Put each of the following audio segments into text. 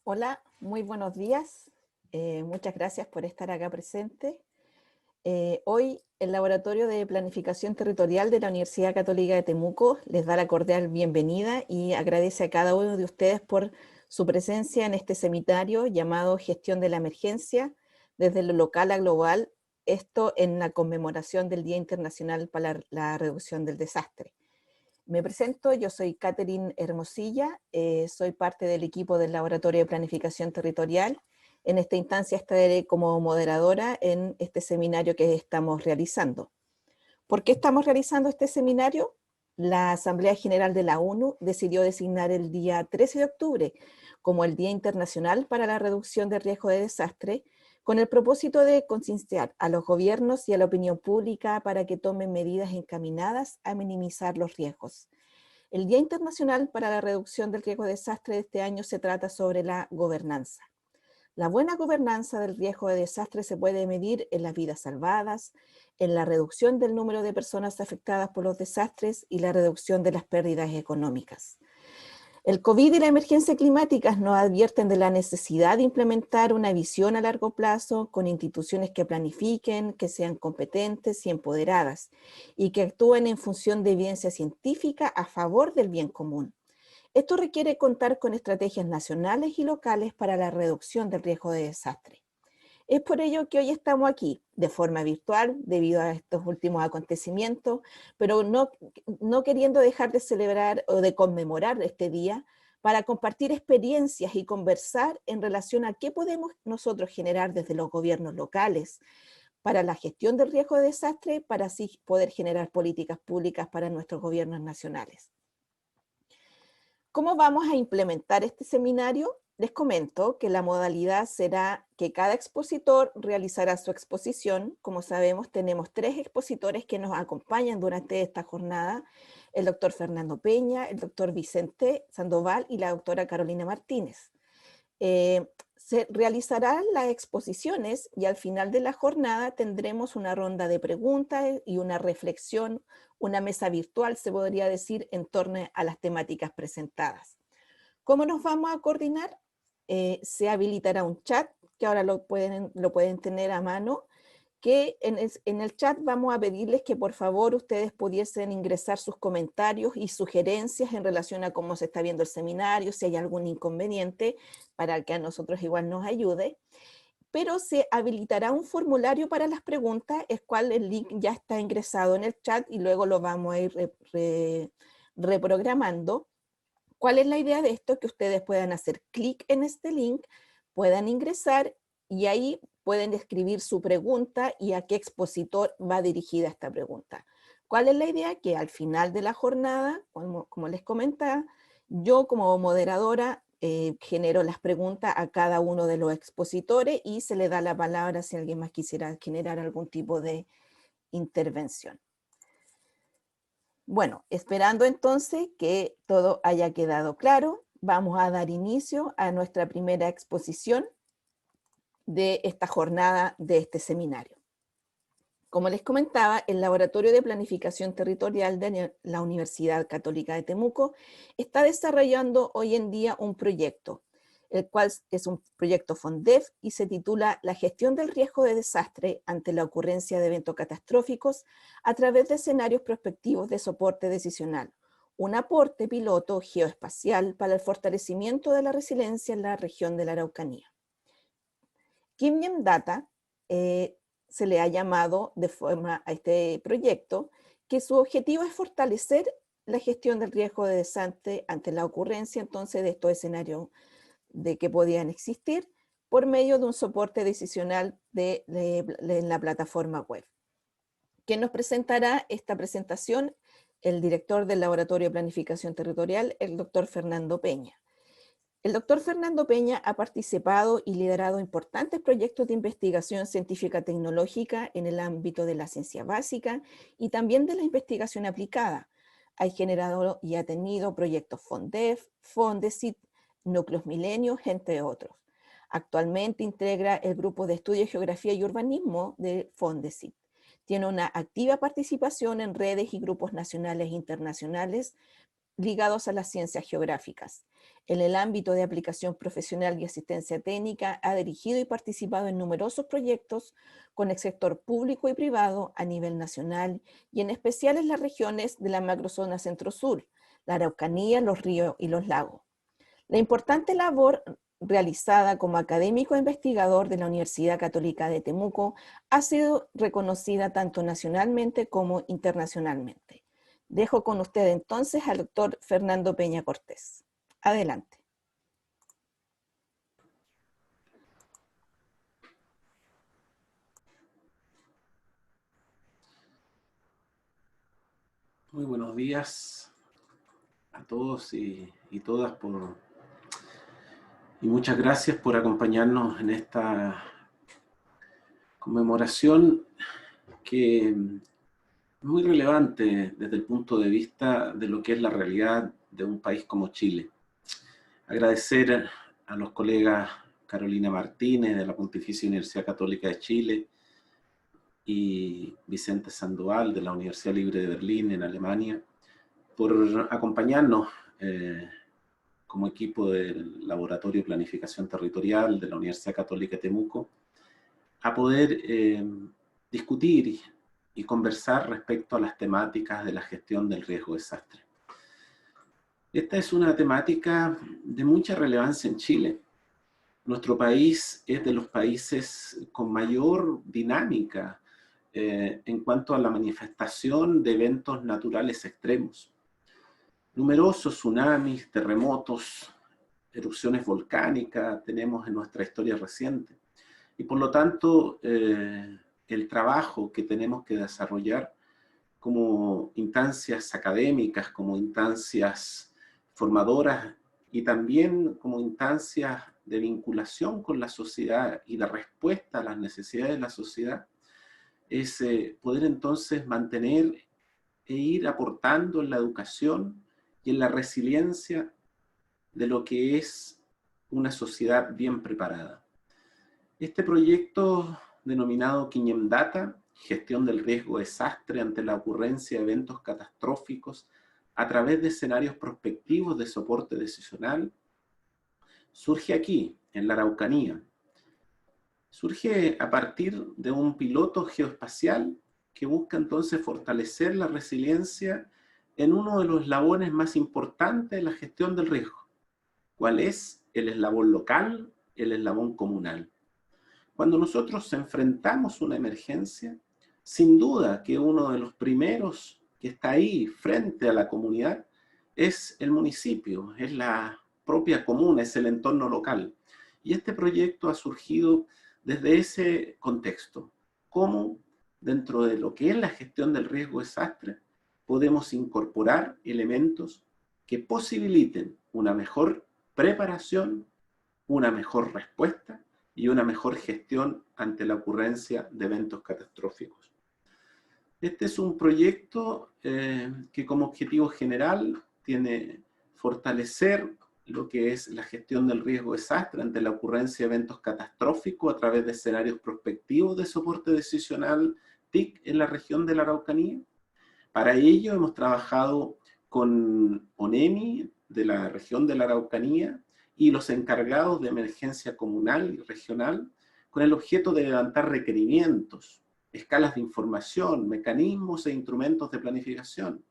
Hola, muy buenos días. Muchas gracias por estar acá presente. Hoy el Laboratorio de Planificación Territorial de la Universidad Católica de Temuco les da la cordial bienvenida y agradece a cada uno de ustedes por su presencia en este seminario llamado Gestión de la Emergencia desde lo local a global, esto en la conmemoración del Día Internacional para la Reducción del Desastre. Me presento, yo soy Catherine Hermosilla, soy parte del equipo del Laboratorio de Planificación Territorial. En esta instancia estaré como moderadora en este seminario que estamos realizando. ¿Por qué estamos realizando este seminario? La Asamblea General de la ONU decidió designar el día 13 de octubre como el Día Internacional para la Reducción de Riesgo de Desastre, con el propósito de concienciar a los gobiernos y a la opinión pública para que tomen medidas encaminadas a minimizar los riesgos. El Día Internacional para la Reducción del Riesgo de Desastre de este año se trata sobre la gobernanza. La buena gobernanza del riesgo de desastre se puede medir en las vidas salvadas, en la reducción del número de personas afectadas por los desastres y la reducción de las pérdidas económicas. El COVID y la emergencia climática nos advierten de la necesidad de implementar una visión a largo plazo con instituciones que planifiquen, que sean competentes y empoderadas y que actúen en función de evidencia científica a favor del bien común. Esto requiere contar con estrategias nacionales y locales para la reducción del riesgo de desastre. Es por ello que hoy estamos aquí, de forma virtual, debido a estos últimos acontecimientos, pero no queriendo dejar de celebrar o de conmemorar este día para compartir experiencias y conversar en relación a qué podemos nosotros generar desde los gobiernos locales para la gestión del riesgo de desastre, para así poder generar políticas públicas para nuestros gobiernos nacionales. ¿Cómo vamos a implementar este seminario? Les comento que la modalidad será que cada expositor realizará su exposición. Como sabemos, tenemos 3 expositores que nos acompañan durante esta jornada, el doctor Fernando Peña, el doctor Vicente Sandoval y la doctora Carolina Martínez. Se realizarán las exposiciones y al final de la jornada tendremos una ronda de preguntas y una reflexión, una mesa virtual, se podría decir, en torno a las temáticas presentadas. ¿Cómo nos vamos a coordinar? Se habilitará un chat, que ahora lo pueden tener a mano, que en el chat vamos a pedirles que por favor ustedes pudiesen ingresar sus comentarios y sugerencias en relación a cómo se está viendo el seminario, si hay algún inconveniente, para que a nosotros igual nos ayude. Pero se habilitará un formulario para las preguntas, el cual el link ya está ingresado en el chat y luego lo vamos a ir reprogramando. ¿Cuál es la idea de esto? Que ustedes puedan hacer clic en este link, puedan ingresar y ahí pueden escribir su pregunta y a qué expositor va dirigida esta pregunta. ¿Cuál es la idea? Que al final de la jornada, como les comentaba, yo como moderadora genero las preguntas a cada uno de los expositores y se le da la palabra si alguien más quisiera generar algún tipo de intervención. Bueno, esperando entonces que todo haya quedado claro, vamos a dar inicio a nuestra primera exposición de esta jornada de este seminario. Como les comentaba, el Laboratorio de Planificación Territorial de la Universidad Católica de Temuco está desarrollando hoy en día un proyecto, el cual es un proyecto FONDEF y se titula La gestión del riesgo de desastre ante la ocurrencia de eventos catastróficos a través de escenarios prospectivos de soporte decisional, un aporte piloto geoespacial para el fortalecimiento de la resiliencia en la región de la Araucanía. Kimyam Data se le ha llamado de forma a este proyecto que su objetivo es fortalecer la gestión del riesgo de desastre ante la ocurrencia entonces de estos escenarios de que podían existir por medio de un soporte decisional en la plataforma web. ¿Quién nos presentará esta presentación? El director del Laboratorio de Planificación Territorial, el doctor Fernando Peña. El doctor Fernando Peña ha participado y liderado importantes proyectos de investigación científica tecnológica en el ámbito de la ciencia básica y también de la investigación aplicada. Ha generado y ha tenido proyectos FONDEF, FONDECIT, Núcleos Milenios, entre otros. Actualmente integra el grupo de estudio de geografía y urbanismo de FONDECIT. Tiene una activa participación en redes y grupos nacionales e internacionales ligados a las ciencias geográficas. En el ámbito de aplicación profesional y asistencia técnica, ha dirigido y participado en numerosos proyectos con el sector público y privado a nivel nacional y en especial en las regiones de la macrozona centro-sur, la Araucanía, los ríos y los lagos. La importante labor realizada como académico e investigador de la Universidad Católica de Temuco ha sido reconocida tanto nacionalmente como internacionalmente. Dejo con usted entonces al doctor Fernando Peña Cortés. Adelante. Muy buenos días a todos y todas y muchas gracias por acompañarnos en esta conmemoración que es muy relevante desde el punto de vista de lo que es la realidad de un país como Chile. Agradecer a los colegas Carolina Martínez de la Pontificia Universidad Católica de Chile y Vicente Sandoval de la Universidad Libre de Berlín en Alemania por acompañarnos como equipo del Laboratorio de Planificación Territorial de la Universidad Católica de Temuco a poder discutir y conversar respecto a las temáticas de la gestión del riesgo desastre. Esta es una temática de mucha relevancia en Chile. Nuestro país es de los países con mayor dinámica en cuanto a la manifestación de eventos naturales extremos. Numerosos tsunamis, terremotos, erupciones volcánicas tenemos en nuestra historia reciente. Y por lo tanto, el trabajo que tenemos que desarrollar como instancias académicas, como instancias formadoras y también como instancias de vinculación con la sociedad y de respuesta a las necesidades de la sociedad, es poder entonces mantener e ir aportando en la educación y en la resiliencia de lo que es una sociedad bien preparada. Este proyecto denominado Quiñem-Data, gestión del riesgo desastre ante la ocurrencia de eventos catastróficos a través de escenarios prospectivos de soporte decisional, surge aquí, en la Araucanía. Surge a partir de un piloto geoespacial que busca entonces fortalecer la resiliencia en uno de los eslabones más importantes de la gestión del riesgo. ¿Cuál es? El eslabón local, el eslabón comunal. Cuando nosotros enfrentamos una emergencia, sin duda que uno de los primeros que está ahí frente a la comunidad es el municipio, es la propia comuna, es el entorno local. Y este proyecto ha surgido desde ese contexto. ¿Cómo dentro de lo que es la gestión del riesgo desastre podemos incorporar elementos que posibiliten una mejor preparación, una mejor respuesta y una mejor gestión ante la ocurrencia de eventos catastróficos? Este es un proyecto que como objetivo general tiene fortalecer lo que es la gestión del riesgo desastre ante la ocurrencia de eventos catastróficos a través de escenarios prospectivos de soporte decisional TIC en la región de la Araucanía. Para ello hemos trabajado con ONEMI de la región de la Araucanía y los encargados de emergencia comunal y regional con el objeto de levantar requerimientos, escalas de información, mecanismos e instrumentos de planificación.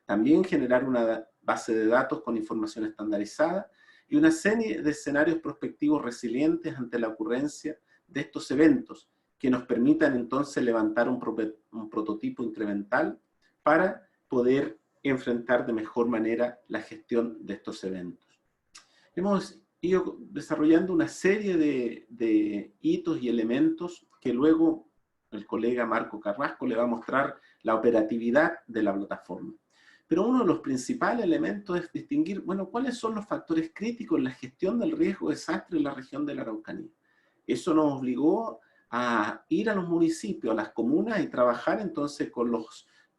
También generar una base de datos con información estandarizada y una serie de escenarios prospectivos resilientes ante la ocurrencia de estos eventos que nos permitan entonces levantar un prototipo incremental para poder enfrentar de mejor manera la gestión de estos eventos. Hemos ido desarrollando una serie de hitos y elementos que luego el colega Marco Carrasco le va a mostrar la operatividad de la plataforma. Pero uno de los principales elementos es distinguir, bueno, cuáles son los factores críticos en la gestión del riesgo desastre en la región de la Araucanía. Eso nos obligó a ir a los municipios, a las comunas y trabajar entonces con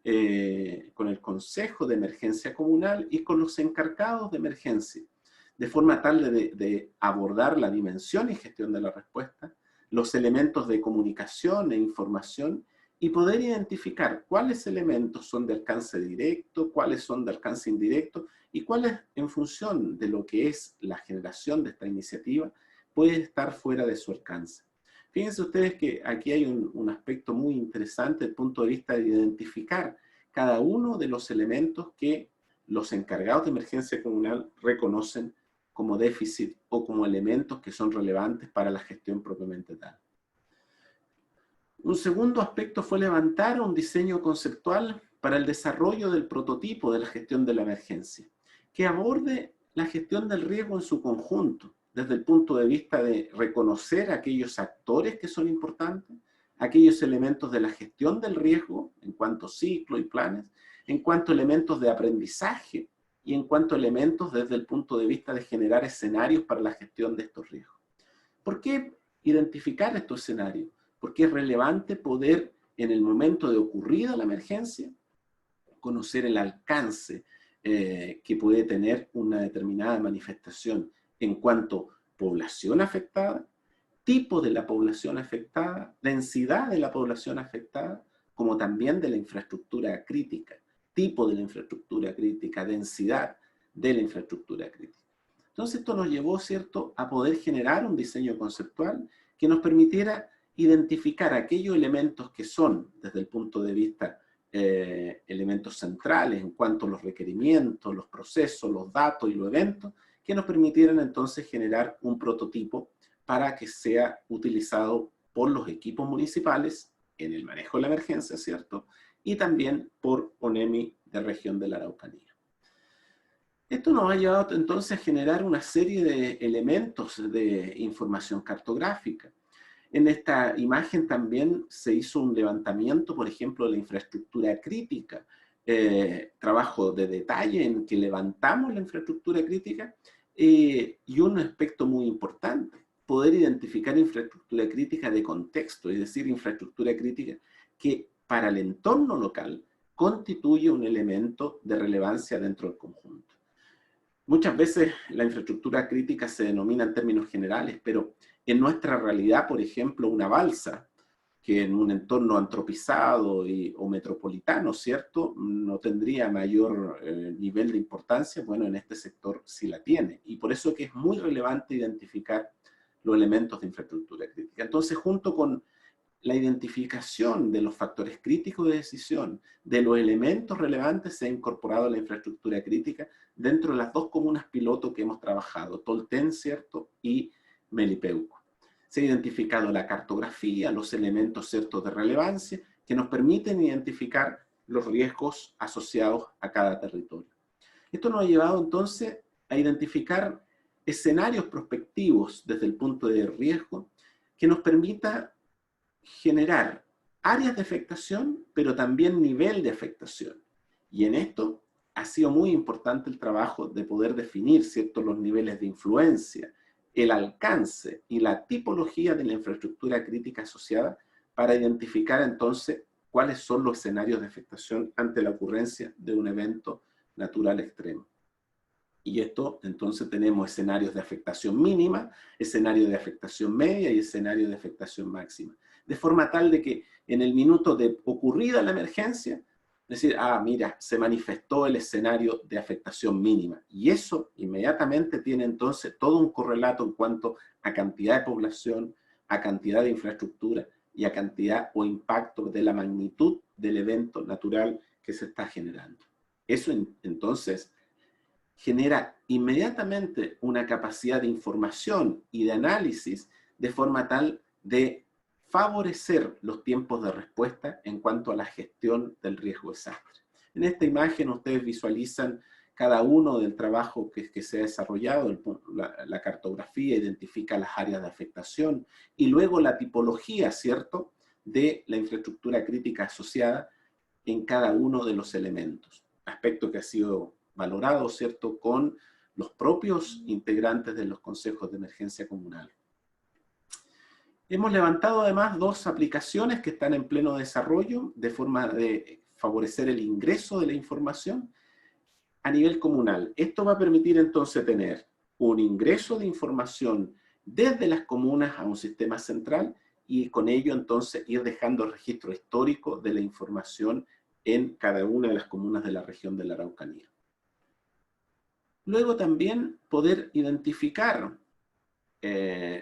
el Consejo de Emergencia Comunal y con los encargados de emergencia, de forma tal de abordar la dimensión y gestión de la respuesta, los elementos de comunicación e información y poder identificar cuáles elementos son de alcance directo, cuáles son de alcance indirecto, y cuáles, en función de lo que es la generación de esta iniciativa, puede estar fuera de su alcance. Fíjense ustedes que aquí hay un aspecto muy interesante desde el punto de vista de identificar cada uno de los elementos que los encargados de emergencia comunal reconocen como déficit o como elementos que son relevantes para la gestión propiamente tal. Un segundo aspecto fue levantar un diseño conceptual para el desarrollo del prototipo de la gestión de la emergencia, que aborde la gestión del riesgo en su conjunto, desde el punto de vista de reconocer aquellos actores que son importantes, aquellos elementos de la gestión del riesgo, en cuanto a ciclo y planes, en cuanto a elementos de aprendizaje y en cuanto a elementos desde el punto de vista de generar escenarios para la gestión de estos riesgos. ¿Por qué identificar estos escenarios? Porque es relevante poder, en el momento de ocurrida la emergencia, conocer el alcance que puede tener una determinada manifestación en cuanto a población afectada, tipo de la población afectada, densidad de la población afectada, como también de la infraestructura crítica, tipo de la infraestructura crítica, densidad de la infraestructura crítica. Entonces esto nos llevó, ¿cierto?, a poder generar un diseño conceptual que nos permitiera identificar aquellos elementos que son, desde el punto de vista elementos centrales en cuanto a los requerimientos, los procesos, los datos y los eventos, que nos permitieran entonces generar un prototipo para que sea utilizado por los equipos municipales en el manejo de la emergencia, ¿cierto? Y también por ONEMI de región de la Araucanía. Esto nos ha llevado entonces a generar una serie de elementos de información cartográfica. En esta imagen también se hizo un levantamiento, por ejemplo, de la infraestructura crítica, trabajo de detalle en que levantamos la infraestructura crítica y un aspecto muy importante, poder identificar infraestructura crítica de contexto, es decir, infraestructura crítica que para el entorno local constituye un elemento de relevancia dentro del conjunto. Muchas veces la infraestructura crítica se denomina en términos generales, pero en nuestra realidad, por ejemplo, una balsa, que en un entorno antropizado o metropolitano, ¿cierto?, no tendría mayor nivel de importancia. Bueno, en este sector sí la tiene, y por eso que es muy relevante identificar los elementos de infraestructura crítica. Entonces, junto con la identificación de los factores críticos de decisión, de los elementos relevantes, se ha incorporado la infraestructura crítica dentro de las dos comunas piloto que hemos trabajado, Tolten, ¿cierto?, y Melipeuco. Se ha identificado la cartografía, los elementos, ¿cierto?, de relevancia que nos permiten identificar los riesgos asociados a cada territorio. Esto nos ha llevado entonces a identificar escenarios prospectivos desde el punto de riesgo que nos permita generar áreas de afectación, pero también nivel de afectación. Y en esto ha sido muy importante el trabajo de poder definir, ¿cierto?, los niveles de influencia, el alcance y la tipología de la infraestructura crítica asociada para identificar entonces cuáles son los escenarios de afectación ante la ocurrencia de un evento natural extremo. Y esto, entonces, tenemos escenarios de afectación mínima, escenarios de afectación media y escenarios de afectación máxima. De forma tal de que en el minuto de ocurrida la emergencia, decir, mira, se manifestó el escenario de afectación mínima. Y eso inmediatamente tiene entonces todo un correlato en cuanto a cantidad de población, a cantidad de infraestructura y a cantidad o impacto de la magnitud del evento natural que se está generando. Eso entonces genera inmediatamente una capacidad de información y de análisis de forma tal de favorecer los tiempos de respuesta en cuanto a la gestión del riesgo desastre. En esta imagen ustedes visualizan cada uno del trabajo que se ha desarrollado, la cartografía identifica las áreas de afectación y luego la tipología, ¿cierto?, de la infraestructura crítica asociada en cada uno de los elementos. Aspecto que ha sido valorado, ¿cierto?, con los propios integrantes de los consejos de emergencia comunal. Hemos levantado además dos aplicaciones que están en pleno desarrollo de forma de favorecer el ingreso de la información a nivel comunal. Esto va a permitir entonces tener un ingreso de información desde las comunas a un sistema central y con ello entonces ir dejando registro histórico de la información en cada una de las comunas de la región de la Araucanía. Luego también poder identificar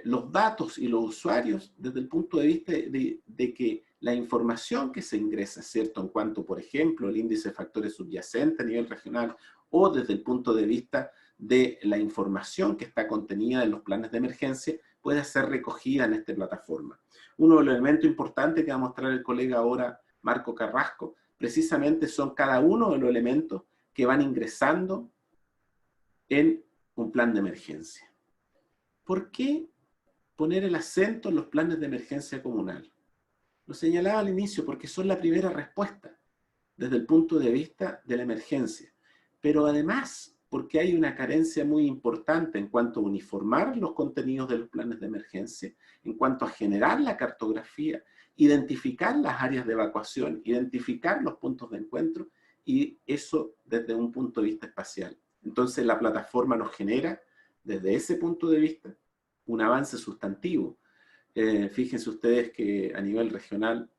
los datos y los usuarios desde el punto de vista de que la información que se ingresa, ¿cierto? En cuanto, por ejemplo, el índice de factores subyacentes a nivel regional, o desde el punto de vista de la información que está contenida en los planes de emergencia, puede ser recogida en esta plataforma. Uno de los elementos importantes que va a mostrar el colega ahora, Marco Carrasco, precisamente son cada uno de los elementos que van ingresando en un plan de emergencia. ¿Por qué poner el acento en los planes de emergencia comunal? Lo señalaba al inicio, porque son la primera respuesta desde el punto de vista de la emergencia. Pero además, porque hay una carencia muy importante en cuanto a uniformar los contenidos de los planes de emergencia, en cuanto a generar la cartografía, identificar las áreas de evacuación, identificar los puntos de encuentro, y eso desde un punto de vista espacial. Entonces la plataforma nos genera, desde ese punto de vista, un avance sustantivo. Fíjense ustedes que a nivel regional,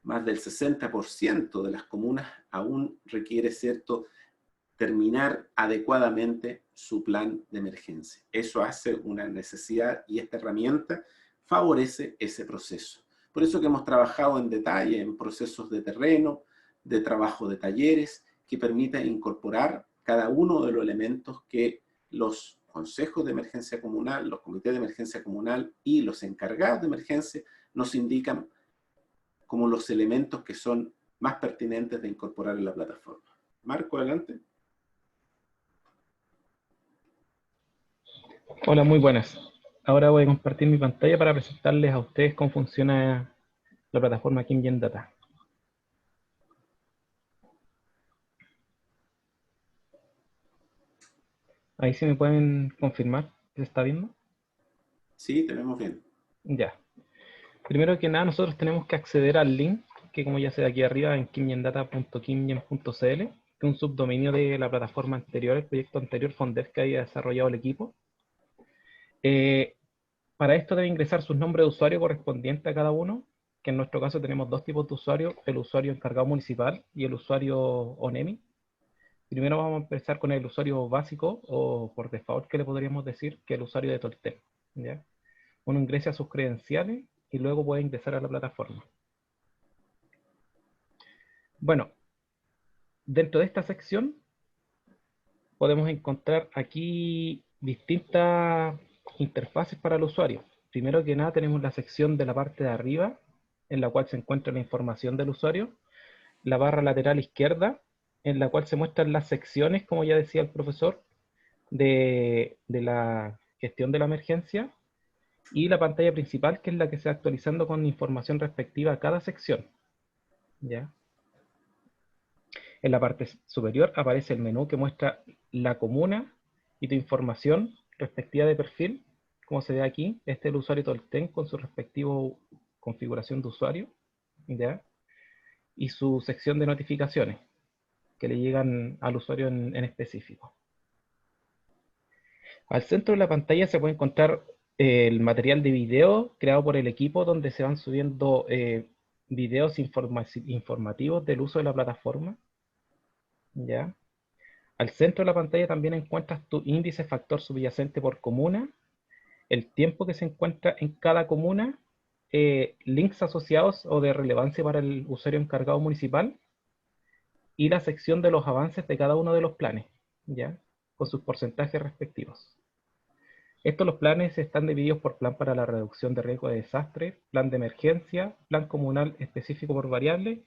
más del 60% de las comunas aún requiere, ¿cierto?, terminar adecuadamente su plan de emergencia. Eso hace una necesidad y esta herramienta favorece ese proceso. Por eso que hemos trabajado en detalle en procesos de terreno, de trabajo de talleres, que permitan incorporar cada uno de los elementos que los consejos de emergencia comunal, los comités de emergencia comunal y los encargados de emergencia nos indican como los elementos que son más pertinentes de incorporar en la plataforma. Marco, adelante. Hola, muy buenas. Ahora voy a compartir mi pantalla para presentarles a ustedes cómo funciona la plataforma Kimgen Data. Ahí sí me pueden confirmar que se está viendo. Sí, te vemos bien. Ya. Primero que nada, nosotros tenemos que acceder al link, que como ya se ve aquí arriba en kimgendata.kimgen.cl, que es un subdominio de la plataforma anterior, el proyecto anterior Fondev que había desarrollado el equipo. Para esto debe ingresar sus nombres de usuario correspondientes a cada uno, que en nuestro caso tenemos dos tipos de usuarios, el usuario encargado municipal y el usuario ONEMI. Primero vamos a empezar con el usuario básico, o por default que le podríamos decir, que es el usuario de Tolten, ¿ya? Uno ingresa sus credenciales y luego puede ingresar a la plataforma. Bueno, dentro de esta sección podemos encontrar aquí distintas interfaces para el usuario. Primero que nada tenemos la sección de la parte de arriba, en la cual se encuentra la información del usuario, la barra lateral izquierda, en la cual se muestran las secciones, como ya decía el profesor, de la gestión de la emergencia, y la pantalla principal, que es la que se va actualizando con información respectiva a cada sección, ¿ya? En la parte superior aparece el menú que muestra la comuna y tu información respectiva de perfil, como se ve aquí. Este es el usuario Tolten con su respectivo configuración de usuario, ¿ya? Y su sección de notificaciones que le llegan al usuario en específico. Al centro de la pantalla se puede encontrar el material de video creado por el equipo, donde se van subiendo videos informativos del uso de la plataforma, ¿ya? Al centro de la pantalla también encuentras tu índice factor subyacente por comuna, el tiempo que se encuentra en cada comuna, links asociados o de relevancia para el usuario encargado municipal, y la sección de los avances de cada uno de los planes, ¿ya? Con sus porcentajes respectivos. Los planes están divididos por plan para la reducción de riesgo de desastre, plan de emergencia, plan comunal específico por variable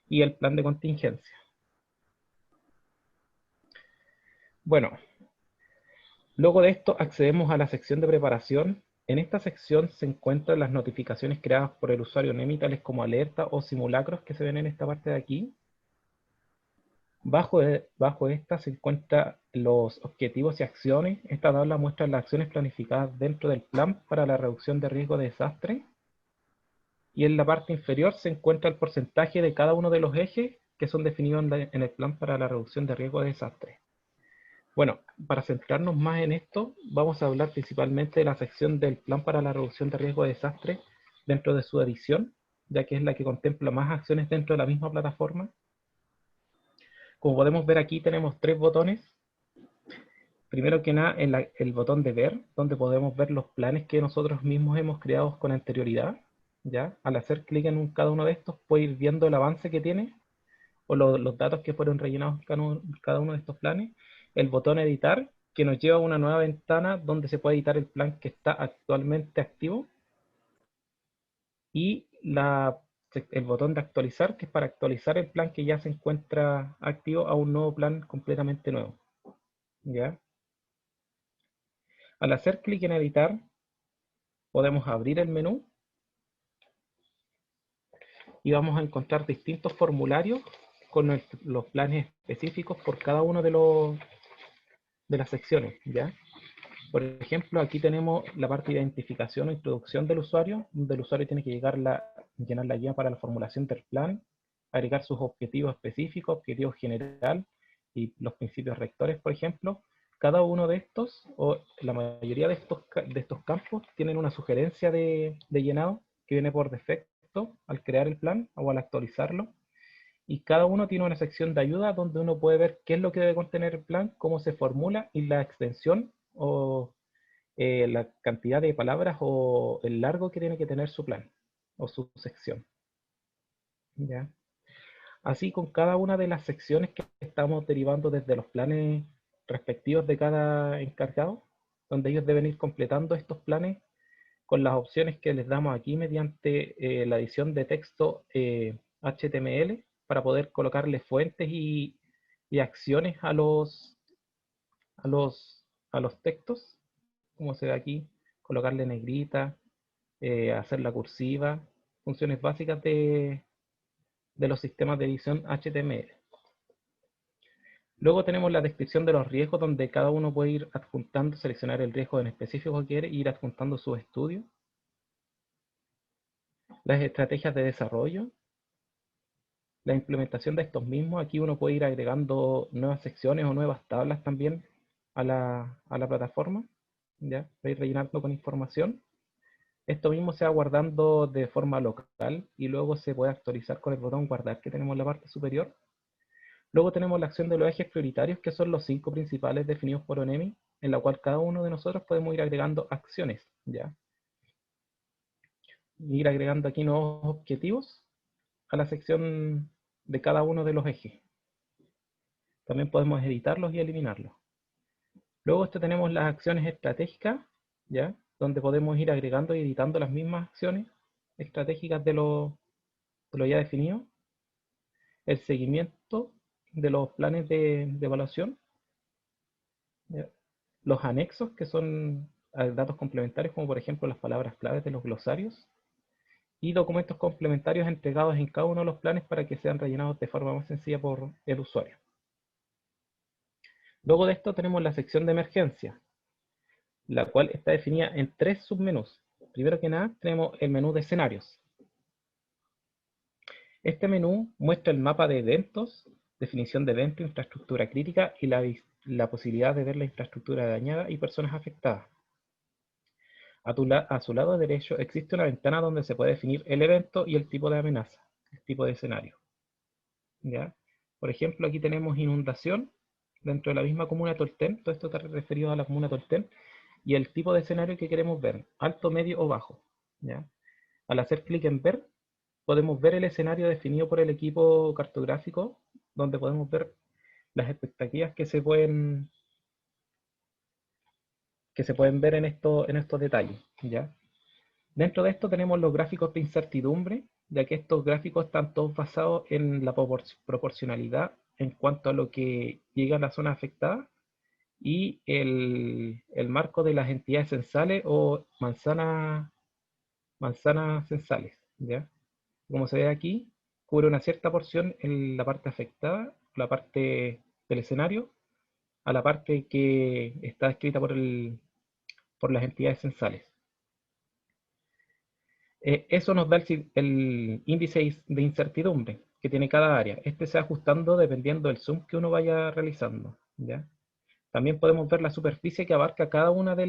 y el plan de contingencia. Bueno, luego de esto accedemos a la sección de preparación. En esta sección se encuentran las notificaciones creadas por el usuario ONEMI, tales como alertas o simulacros que se ven en esta parte de aquí. Bajo esta se encuentran los objetivos y acciones. Esta tabla muestra las acciones planificadas dentro del plan para la reducción de riesgo de desastre. Y en la parte inferior se encuentra el porcentaje de cada uno de los ejes que son definidos en el plan para la reducción de riesgo de desastre. Bueno, para centrarnos más en esto, vamos a hablar principalmente de la sección del plan para la reducción de riesgo de desastre, dentro de su edición, ya que es la que contempla más acciones dentro de la misma plataforma. Como podemos ver aquí tenemos 3 botones. Primero que nada, el botón de ver, donde podemos ver los planes que nosotros mismos hemos creado con anterioridad. ¿Ya? Al hacer clic en cada uno de estos, puede ir viendo el avance que tiene, o los datos que fueron rellenados en cada uno de estos planes. El botón editar, que nos lleva a una nueva ventana donde se puede editar el plan que está actualmente activo. Y el botón de actualizar, que es para actualizar el plan que ya se encuentra activo a un nuevo plan completamente nuevo. ¿Ya? Al hacer clic en editar, podemos abrir el menú y vamos a encontrar distintos formularios con los planes específicos por cada uno de las secciones, ¿ya? Por ejemplo, aquí tenemos la parte de identificación o introducción del usuario, donde el usuario tiene que llenar la guía para la formulación del plan, agregar sus objetivos específicos, objetivos general y los principios rectores, por ejemplo. Cada uno de estos, o la mayoría de estos campos, tienen una sugerencia de llenado que viene por defecto al crear el plan o al actualizarlo. Y cada uno tiene una sección de ayuda donde uno puede ver qué es lo que debe contener el plan, cómo se formula y la extensión o la cantidad de palabras o el largo que tiene que tener su plan o su sección. ¿Ya? Así con cada una de las secciones que estamos derivando desde los planes respectivos de cada encargado, donde ellos deben ir completando estos planes con las opciones que les damos aquí mediante la edición de texto HTML para poder colocarle fuentes y acciones a los textos, como se ve aquí, colocarle negrita, hacer la cursiva, funciones básicas de los sistemas de edición HTML. Luego tenemos la descripción de los riesgos, donde cada uno puede ir adjuntando, seleccionar el riesgo en específico que quiere, e ir adjuntando su estudio. Las estrategias de desarrollo, la implementación de estos mismos. Aquí uno puede ir agregando nuevas secciones o nuevas tablas también a la plataforma, ¿ya? Para ir rellenando con información. Esto mismo se va guardando de forma local y luego se puede actualizar con el botón guardar que tenemos en la parte superior. Luego tenemos la acción de los ejes prioritarios, que son los 5 principales definidos por ONEMI, en la cual cada uno de nosotros podemos ir agregando acciones, ¿ya? Ir agregando aquí nuevos objetivos a la sección de cada uno de los ejes. También podemos editarlos y eliminarlos. Luego tenemos las acciones estratégicas, ¿ya? Donde podemos ir agregando y editando las mismas acciones estratégicas de lo ya definido. El seguimiento de los planes de evaluación. ¿Ya? Los anexos, que son datos complementarios, como por ejemplo las palabras claves de los glosarios. Y documentos complementarios entregados en cada uno de los planes para que sean rellenados de forma más sencilla por el usuario. Luego de esto tenemos la sección de emergencia, la cual está definida en 3 submenús. Primero que nada tenemos el menú de escenarios. Este menú muestra el mapa de eventos, definición de evento, infraestructura crítica y la posibilidad de ver la infraestructura dañada y personas afectadas. A su lado derecho existe una ventana donde se puede definir el evento y el tipo de amenaza, el tipo de escenario. ¿Ya? Por ejemplo, aquí tenemos inundación dentro de la misma comuna de Tolten. Todo esto está referido a la comuna de Tolten. Y el tipo de escenario que queremos ver, alto, medio o bajo. ¿Ya? Al hacer clic en ver, podemos ver el escenario definido por el equipo cartográfico, donde podemos ver las expectativas que se pueden ver en estos detalles. ¿Ya? Dentro de esto tenemos los gráficos de incertidumbre, ya que estos gráficos están todos basados en la proporcionalidad en cuanto a lo que llega a la zona afectada y el marco de las entidades censales o manzanas censales, ¿ya? Como se ve aquí, cubre una cierta porción en la parte afectada, la parte del escenario, a la parte que está escrita por las entidades censales. Eso nos da el índice de incertidumbre que tiene cada área. Este se va ajustando dependiendo del zoom que uno vaya realizando, ¿ya? También podemos ver la superficie que abarca cada una de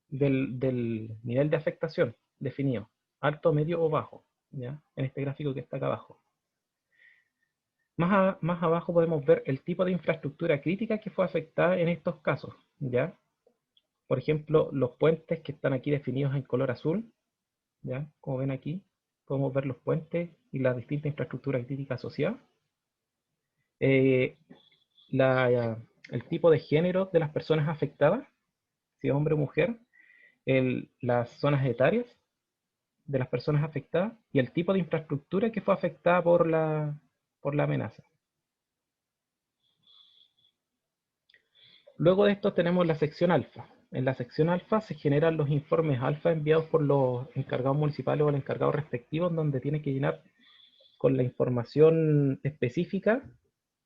del nivel de afectación definido, alto, medio o bajo, ¿ya? En este gráfico que está acá abajo. Más abajo podemos ver el tipo de infraestructura crítica que fue afectada en estos casos, ¿ya? Por ejemplo, los puentes que están aquí definidos en color azul, ¿ya? Como ven aquí, podemos ver los puentes y las distintas infraestructuras críticas asociadas. El tipo de género de las personas afectadas, si hombre o mujer, las zonas etarias de las personas afectadas y el tipo de infraestructura que fue afectada por la amenaza. Luego de esto tenemos la sección alfa. En la sección alfa se generan los informes alfa enviados por los encargados municipales o el encargado respectivo, donde tiene que llenar con la información específica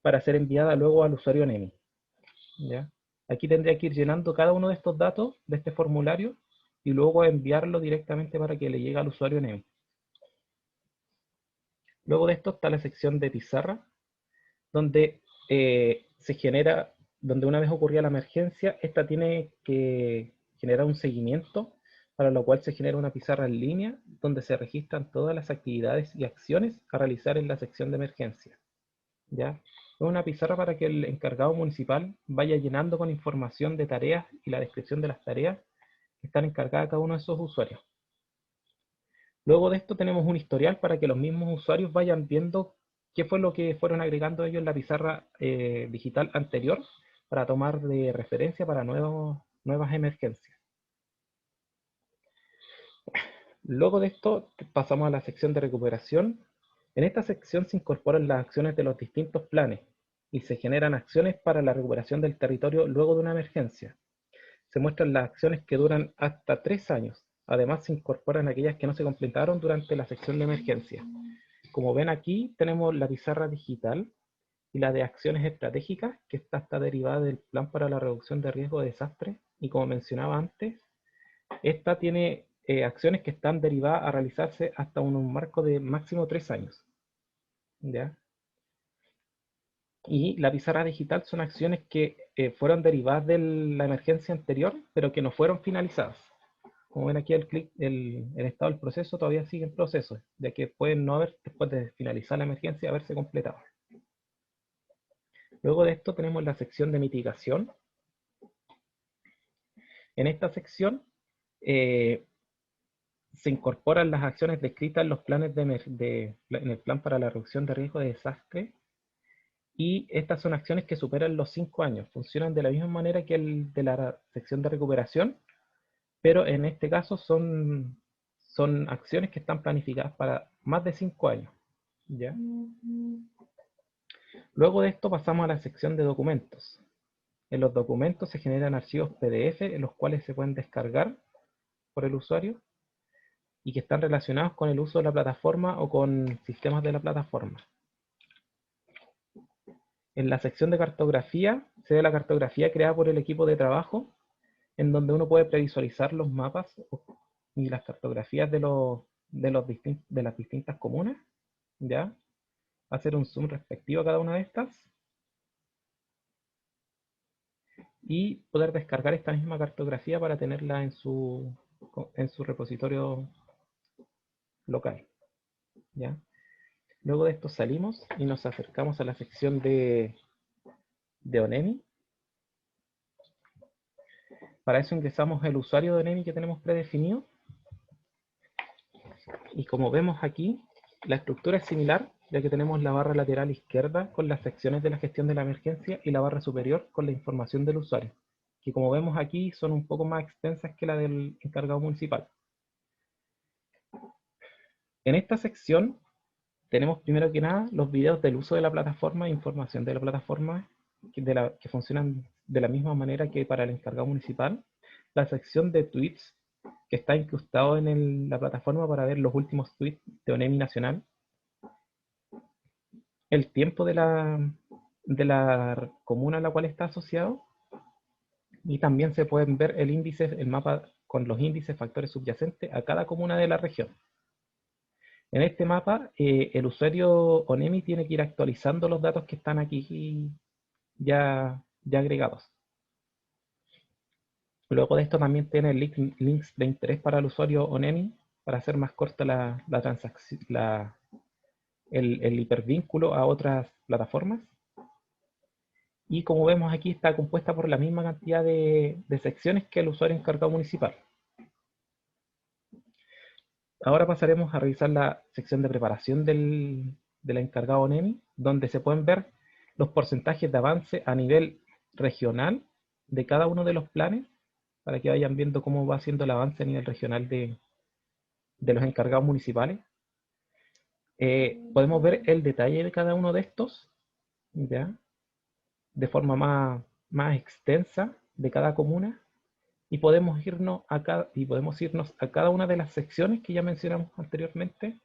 para ser enviada luego al usuario NEMI. ¿Ya? Aquí tendría que ir llenando cada uno de estos datos de este formulario y luego enviarlo directamente para que le llegue al usuario NEMI. Luego de esto está la sección de pizarra, donde se genera, donde una vez ocurrida la emergencia, esta tiene que generar un seguimiento, para lo cual se genera una pizarra en línea, donde se registran todas las actividades y acciones a realizar en la sección de emergencia. ¿Ya? Es una pizarra para que el encargado municipal vaya llenando con información de tareas y la descripción de las tareas que están encargadas a cada uno de esos usuarios. Luego de esto tenemos un historial para que los mismos usuarios vayan viendo qué fue lo que fueron agregando ellos en la pizarra digital anterior para tomar de referencia para nuevas emergencias. Luego de esto pasamos a la sección de recuperación. En esta sección se incorporan las acciones de los distintos planes y se generan acciones para la recuperación del territorio luego de una emergencia. Se muestran las acciones que duran hasta 3 años. Además se incorporan aquellas que no se completaron durante la sección de emergencia. Como ven aquí tenemos la pizarra digital y la de acciones estratégicas, que está derivada del plan para la reducción de riesgo de desastre. Y como mencionaba antes, esta tiene acciones que están derivadas a realizarse hasta un marco de máximo 3 años. ¿Ya? Y la pizarra digital son acciones que fueron derivadas de la emergencia anterior, pero que no fueron finalizadas. Como ven aquí el estado del proceso todavía sigue en proceso, ya que pueden no haber, después de finalizar la emergencia, haberse completado. Luego de esto tenemos la sección de mitigación. En esta sección se incorporan las acciones descritas en los planes en el plan para la reducción de riesgo de desastre, y estas son acciones que superan los 5 años. Funcionan de la misma manera que el de la sección de recuperación, pero en este caso son acciones que están planificadas para más de 5 años. ¿Ya? Luego de esto pasamos a la sección de documentos. En los documentos se generan archivos PDF en los cuales se pueden descargar por el usuario y que están relacionados con el uso de la plataforma o con sistemas de la plataforma. En la sección de cartografía se ve la cartografía creada por el equipo de trabajo, en donde uno puede previsualizar los mapas y las cartografías de las distintas comunas, ¿ya? Hacer un zoom respectivo a cada una de estas y poder descargar esta misma cartografía para tenerla en su repositorio local, ¿ya? Luego de esto salimos y nos acercamos a la sección de ONEMI. Para eso ingresamos el usuario de ONEMI que tenemos predefinido. Y como vemos aquí, la estructura es similar, ya que tenemos la barra lateral izquierda con las secciones de la gestión de la emergencia y la barra superior con la información del usuario, que como vemos aquí son un poco más extensas que la del encargado municipal. En esta sección tenemos primero que nada los videos del uso de la plataforma e información de la plataforma que funcionan de la misma manera que para el encargado municipal. La sección de tweets, que está incrustado en la plataforma para ver los últimos tweets de ONEMI Nacional. El tiempo de la comuna a la cual está asociado. Y también se pueden ver el mapa con los índices, factores subyacentes a cada comuna de la región. En este mapa, el usuario ONEMI tiene que ir actualizando los datos que están aquí ya agregados. Luego de esto también tiene links de interés para el usuario ONEMI para hacer más corta la transacción, el hipervínculo a otras plataformas. Y como vemos aquí está compuesta por la misma cantidad de secciones que el usuario encargado municipal. Ahora pasaremos a revisar la sección de preparación del encargado ONEMI, donde se pueden ver los porcentajes de avance a nivel regional de cada uno de los planes, para que vayan viendo cómo va siendo el avance a nivel regional de los encargados municipales. Podemos ver el detalle de cada uno de estos, ¿ya? De forma más extensa de cada comuna, y podemos irnos a cada una de las secciones que ya mencionamos anteriormente,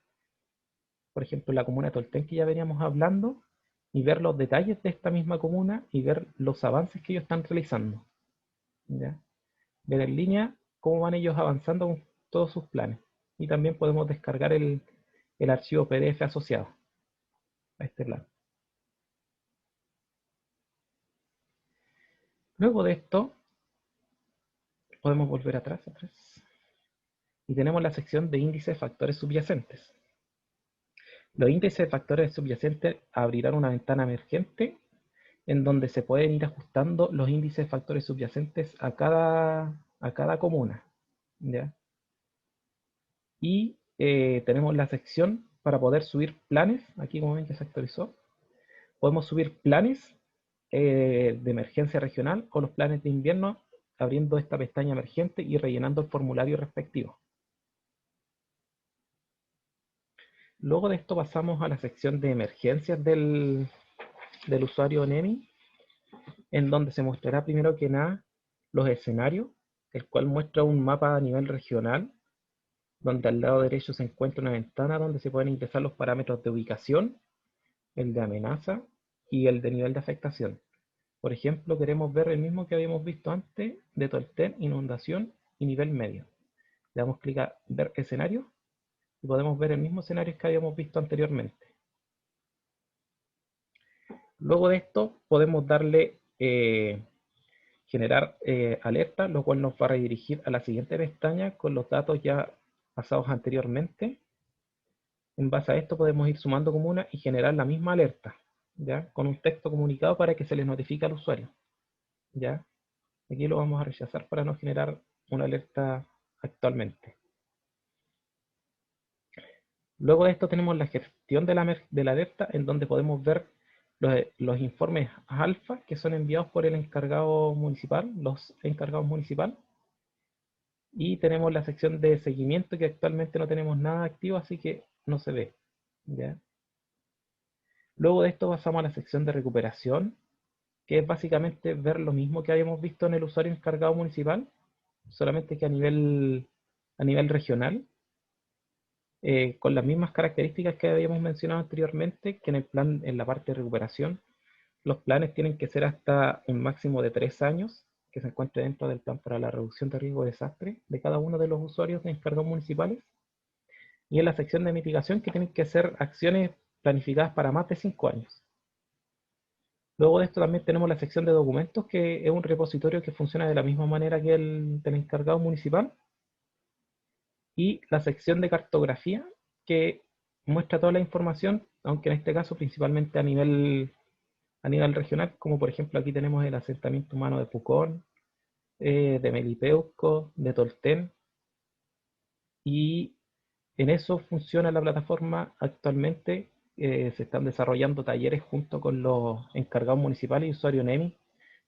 por ejemplo la comuna de Tolten que ya veníamos hablando, y ver los detalles de esta misma comuna y ver los avances que ellos están realizando, ¿ya? Ver en línea cómo van ellos avanzando con todos sus planes, y también podemos descargar el archivo PDF asociado a este plan. Luego de esto podemos volver atrás, y tenemos la sección de índice de factores subyacentes. Los índices de factores subyacentes abrirán una ventana emergente en donde se pueden ir ajustando los índices de factores subyacentes a cada comuna, ¿ya? Y tenemos la sección para poder subir planes. Aquí como ven ya se actualizó. Podemos subir planes de emergencia regional o los planes de invierno, abriendo esta pestaña emergente y rellenando el formulario respectivo. Luego de esto pasamos a la sección de emergencias del usuario ONEMI, en donde se mostrará primero que nada los escenarios, el cual muestra un mapa a nivel regional, donde al lado derecho se encuentra una ventana donde se pueden ingresar los parámetros de ubicación, el de amenaza y el de nivel de afectación. Por ejemplo, queremos ver el mismo que habíamos visto antes de Tolten, inundación y nivel medio. Le damos clic a ver escenario y podemos ver el mismo escenario que habíamos visto anteriormente. Luego de esto podemos darle generar alerta, lo cual nos va a redirigir a la siguiente pestaña con los datos ya pasados anteriormente. En base a esto podemos ir sumando comunas y generar la misma alerta, ¿ya? Con un texto comunicado para que se les notifique al usuario, ¿ya? Aquí lo vamos a rechazar para no generar una alerta actualmente. Luego de esto tenemos la gestión de la alerta, en donde podemos ver los informes alfa que son enviados por el encargado municipal, los encargados municipales. Y tenemos la sección de seguimiento, que actualmente no tenemos nada activo, así que no se ve, ¿ya? Luego de esto pasamos a la sección de recuperación, que es básicamente ver lo mismo que habíamos visto en el usuario encargado municipal, solamente que a nivel regional, con las mismas características que habíamos mencionado anteriormente, que en el plan, en la parte de recuperación, los planes tienen que ser hasta un máximo de 3 años, que se encuentre dentro del plan para la reducción de riesgo de desastre de cada uno de los usuarios de encargados municipales. Y en la sección de mitigación, que tienen que ser acciones planificadas para más de 5 años. Luego de esto también tenemos la sección de documentos, que es un repositorio que funciona de la misma manera que el del encargado municipal. Y la sección de cartografía, que muestra toda la información, aunque en este caso principalmente a nivel regional, como por ejemplo aquí tenemos el asentamiento humano de Pucón, de Melipeuco, de Tolten, y en eso funciona la plataforma actualmente. Se están desarrollando talleres junto con los encargados municipales y usuario NEMI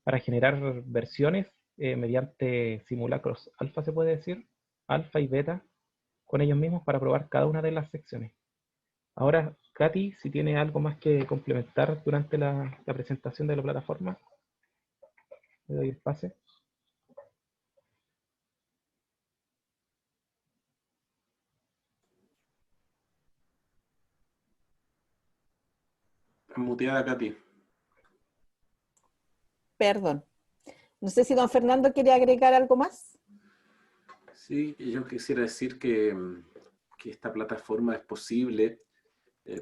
para generar versiones mediante simulacros alfa, se puede decir, alfa y beta, con ellos mismos para probar cada una de las secciones. Ahora, Katy, si tiene algo más que complementar durante la presentación de la plataforma, le doy el pase. Muteada, Katy. Perdón. No sé si don Fernando quiere agregar algo más. Sí, yo quisiera decir que esta plataforma es posible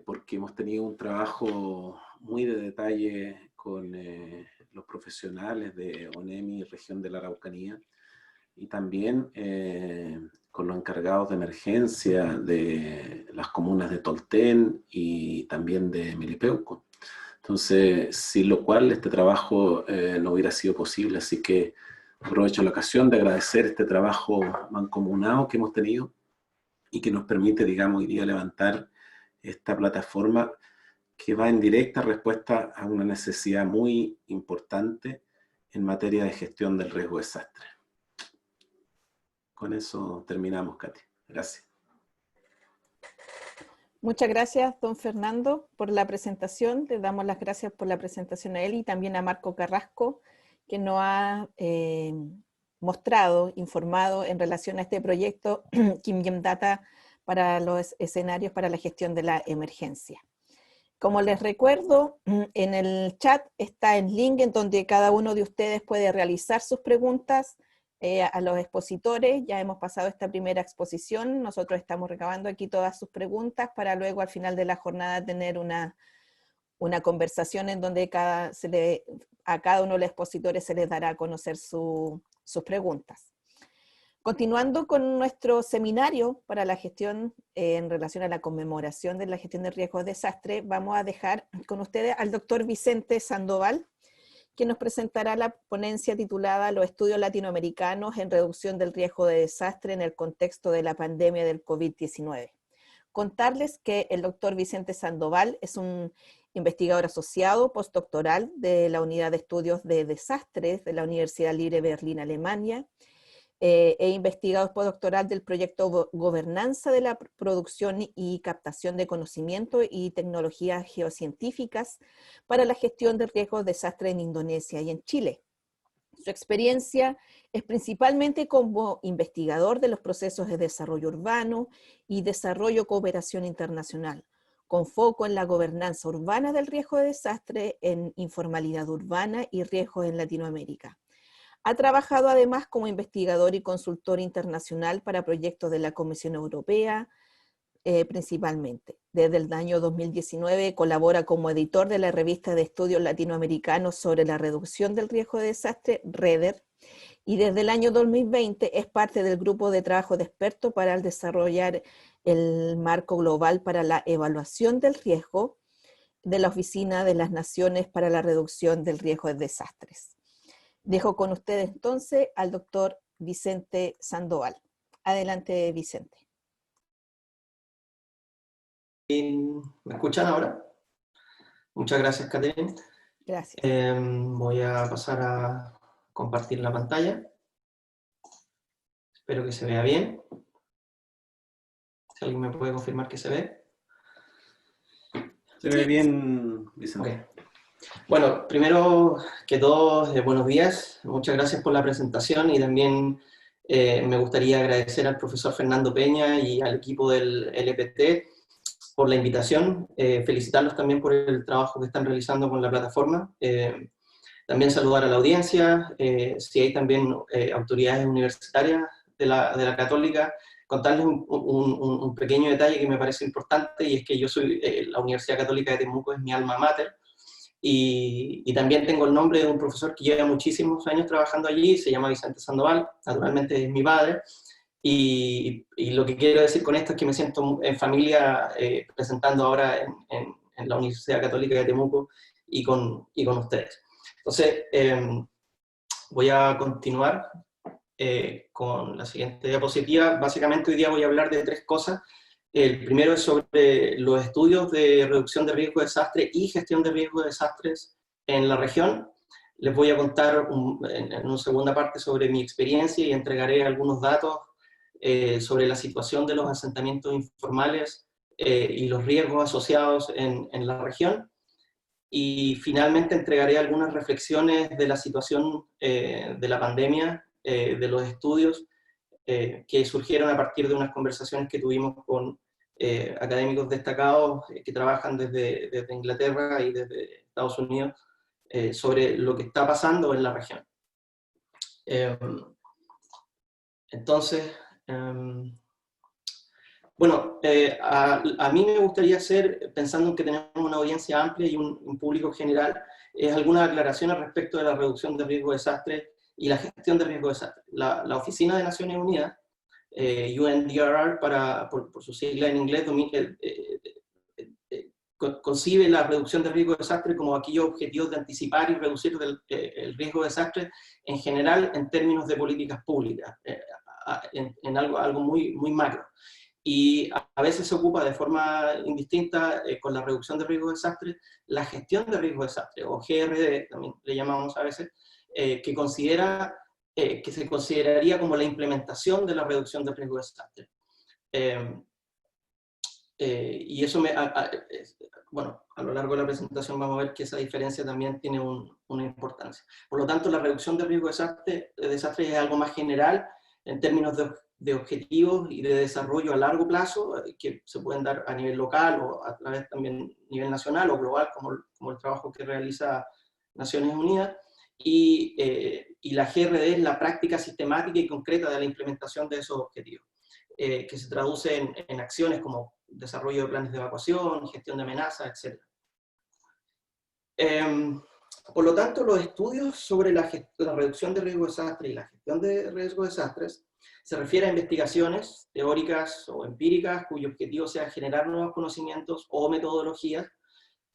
porque hemos tenido un trabajo muy de detalle con los profesionales de ONEMI, región de la Araucanía, y también con los encargados de emergencia de las comunas de Tolten y también de Milipeuco. Entonces, sin lo cual este trabajo no hubiera sido posible, así que aprovecho la ocasión de agradecer este trabajo mancomunado que hemos tenido y que nos permite, digamos, hoy día levantar esta plataforma que va en directa respuesta a una necesidad muy importante en materia de gestión del riesgo de desastre. Con eso terminamos, Katy. Gracias. Muchas gracias, don Fernando, por la presentación. Le damos las gracias por la presentación a él y también a Marco Carrasco, que nos ha mostrado, informado en relación a este proyecto Kim Data para los escenarios para la gestión de la emergencia. Como les recuerdo, en el chat está el link en donde cada uno de ustedes puede realizar sus preguntas a los expositores. Ya hemos pasado esta primera exposición, nosotros estamos recabando aquí todas sus preguntas para luego al final de la jornada tener una conversación en donde a cada uno de los expositores se les dará a conocer sus preguntas. Continuando con nuestro seminario para la gestión en relación a la conmemoración de la gestión de riesgos de desastre, vamos a dejar con ustedes al doctor Vicente Sandoval, que nos presentará la ponencia titulada Los estudios latinoamericanos en reducción del riesgo de desastre en el contexto de la pandemia del COVID-19. Contarles que el doctor Vicente Sandoval es un investigador asociado postdoctoral de la Unidad de Estudios de Desastres de la Universidad Libre Berlín, Alemania, e investigador postdoctoral del proyecto Gobernanza de la Producción y Captación de Conocimiento y Tecnologías Geocientíficas para la Gestión de Riesgos de Desastre en Indonesia y en Chile. Su experiencia es principalmente como investigador de los procesos de desarrollo urbano y desarrollo cooperación internacional, con foco en la gobernanza urbana del riesgo de desastre, en informalidad urbana y riesgos en Latinoamérica. Ha trabajado además como investigador y consultor internacional para proyectos de la Comisión Europea, principalmente. Desde el año 2019 colabora como editor de la revista de estudios latinoamericanos sobre la reducción del riesgo de desastre, REDER, y desde el año 2020 es parte del grupo de trabajo de expertos para desarrollar el marco global para la evaluación del riesgo de la Oficina de las Naciones para la Reducción del Riesgo de Desastres. Dejo con ustedes entonces al doctor Vicente Sandoval. Adelante, Vicente. ¿Me escuchan ahora? Muchas gracias, Catherine. Gracias. Voy a pasar a compartir la pantalla. Espero que se vea bien. Si alguien me puede confirmar que se ve. Se ve bien, Vicente. Okay. Bueno, primero que todo, buenos días. Muchas gracias por la presentación y también me gustaría agradecer al profesor Fernando Peña y al equipo del LPT por la invitación. Felicitarlos también por el trabajo que están realizando con la plataforma. También saludar a la audiencia, si hay también autoridades universitarias de la Católica, contarles un pequeño detalle que me parece importante, y es que yo soy, la Universidad Católica de Temuco es mi alma mater, y también tengo el nombre de un profesor que lleva muchísimos años trabajando allí, se llama Vicente Sandoval, naturalmente es mi padre, y lo que quiero decir con esto es que me siento en familia presentando ahora en la Universidad Católica de Temuco y con ustedes. Entonces, voy a continuar con la siguiente diapositiva. Básicamente hoy día voy a hablar de tres cosas. El primero es sobre los estudios de reducción de riesgo de desastre y gestión de riesgo de desastres en la región. Les voy a contar en una segunda parte sobre mi experiencia y entregaré algunos datos sobre la situación de los asentamientos informales y los riesgos asociados en la región. Y finalmente entregaré algunas reflexiones de la situación de la pandemia, de los estudios que surgieron a partir de unas conversaciones que tuvimos con académicos destacados que trabajan desde Inglaterra y desde Estados Unidos sobre lo que está pasando en la región. Entonces, bueno, a mí me gustaría hacer, pensando en que tenemos una audiencia amplia y un público general, alguna aclaración al respecto de la reducción de riesgo de desastre y la gestión de riesgo de desastre. La Oficina de Naciones Unidas, UNDRR por su sigla en inglés, concibe la reducción de riesgo de desastre como aquellos objetivos de anticipar y reducir el riesgo de desastre en general en términos de políticas públicas, en algo muy macro. Y a veces se ocupa de forma indistinta con la reducción de riesgo de desastre, la gestión de riesgo de desastre, o GRD, también le llamamos a veces, que se consideraría como la implementación de la reducción de riesgo de desastre. Y eso bueno, a lo largo de la presentación vamos a ver que esa diferencia también tiene una importancia. Por lo tanto, la reducción de riesgo de desastre es algo más general en términos de objetivos y de desarrollo a largo plazo, que se pueden dar a nivel local o a través también a nivel nacional o global, como el trabajo que realiza Naciones Unidas. Y la GRD es la práctica sistemática y concreta de la implementación de esos objetivos, que se traduce en acciones como desarrollo de planes de evacuación, gestión de amenazas, etc. Por lo tanto, los estudios sobre la reducción de riesgo de desastre y la gestión de riesgo de desastres se refiere a investigaciones teóricas o empíricas cuyo objetivo sea generar nuevos conocimientos o metodologías,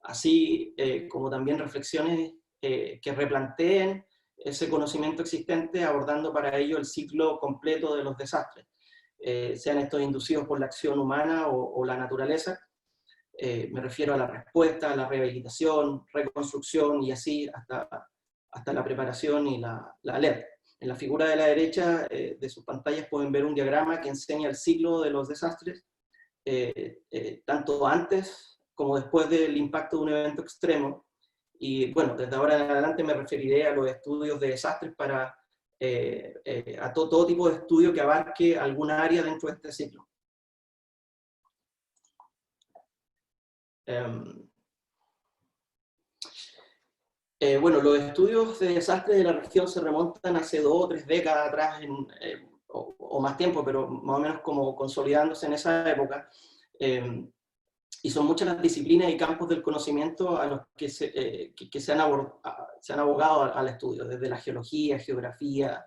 así como también reflexiones que replanteen ese conocimiento existente, abordando para ello el ciclo completo de los desastres, sean estos inducidos por la acción humana o la naturaleza. Me refiero a la respuesta, a la rehabilitación, reconstrucción y así hasta la preparación y la alerta. En la figura de la derecha de sus pantallas pueden ver un diagrama que enseña el ciclo de los desastres, tanto antes como después del impacto de un evento extremo. Y bueno, desde ahora en adelante me referiré a los estudios de desastres a todo tipo de estudio que abarque alguna área dentro de este ciclo. Bueno, los estudios de desastres de la región se remontan hace 2 o 3 décadas atrás, o más tiempo, pero más o menos como consolidándose en esa época. Y son muchas las disciplinas y campos del conocimiento a los que se han abogado al estudio, desde la geología, geografía,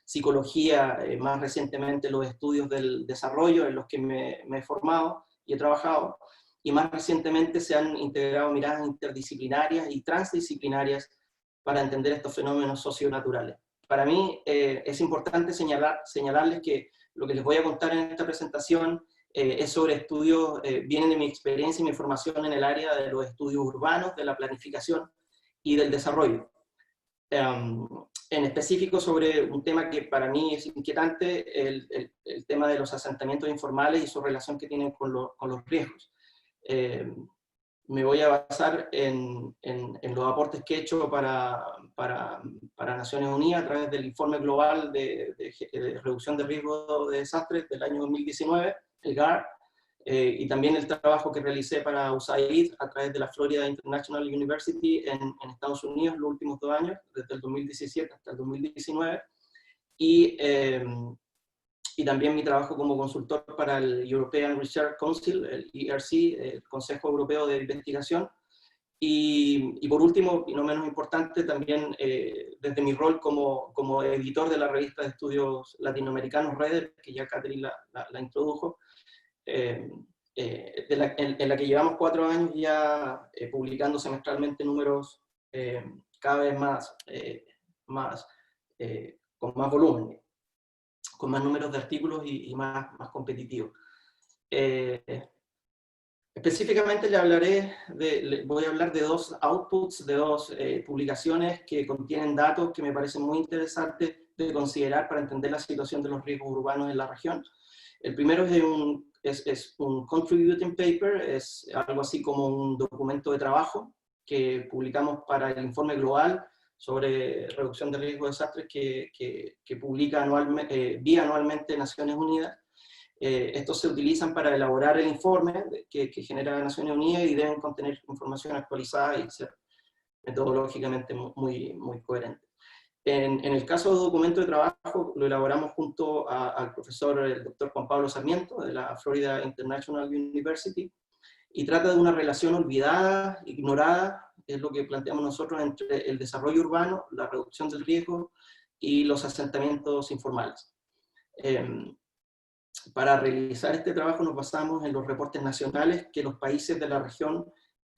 psicología, más recientemente los estudios del desarrollo en los que me he formado y he trabajado, y más recientemente se han integrado miradas interdisciplinarias y transdisciplinarias para entender estos fenómenos socionaturales. Para mí es importante señalarles que lo que les voy a contar en esta presentación es sobre estudios, vienen de mi experiencia y mi formación en el área de los estudios urbanos, de la planificación y del desarrollo. En específico sobre un tema que para mí es inquietante, el tema de los asentamientos informales y su relación que tienen con los riesgos. Me voy a basar en los aportes que he hecho para Naciones Unidas a través del Informe Global de Reducción de Riesgo de Desastres del año 2019, el GAR, y también el trabajo que realicé para USAID a través de la Florida International University en Estados Unidos los últimos 2 años, desde el 2017 hasta el 2019, y también mi trabajo como consultor para el European Research Council, el ERC, el Consejo Europeo de Investigación, y por último, y no menos importante, también desde mi rol como editor de la revista de estudios latinoamericanos REDER, que ya Catherine la introdujo, en la que llevamos 4 años ya publicando semestralmente números cada vez con más volumen, con más números de artículos y más competitivos. Específicamente voy a hablar de 2 outputs, de 2 publicaciones que contienen datos que me parecen muy interesantes de considerar para entender la situación de los riesgos urbanos en la región. El primero es un contributing paper, es algo así como un documento de trabajo que publicamos para el informe global sobre reducción de riesgo de desastres que publica bianualmente Naciones Unidas. Estos se utilizan para elaborar el informe que genera Naciones Unidas y deben contener información actualizada y ser metodológicamente muy coherente. En el caso del documento de trabajo, lo elaboramos junto al profesor, el doctor Juan Pablo Sarmiento, de la Florida International University, y trata de una relación olvidada, ignorada, es lo que planteamos nosotros, entre el desarrollo urbano, la reducción del riesgo y los asentamientos informales. Para realizar este trabajo nos basamos en los reportes nacionales que los países de la región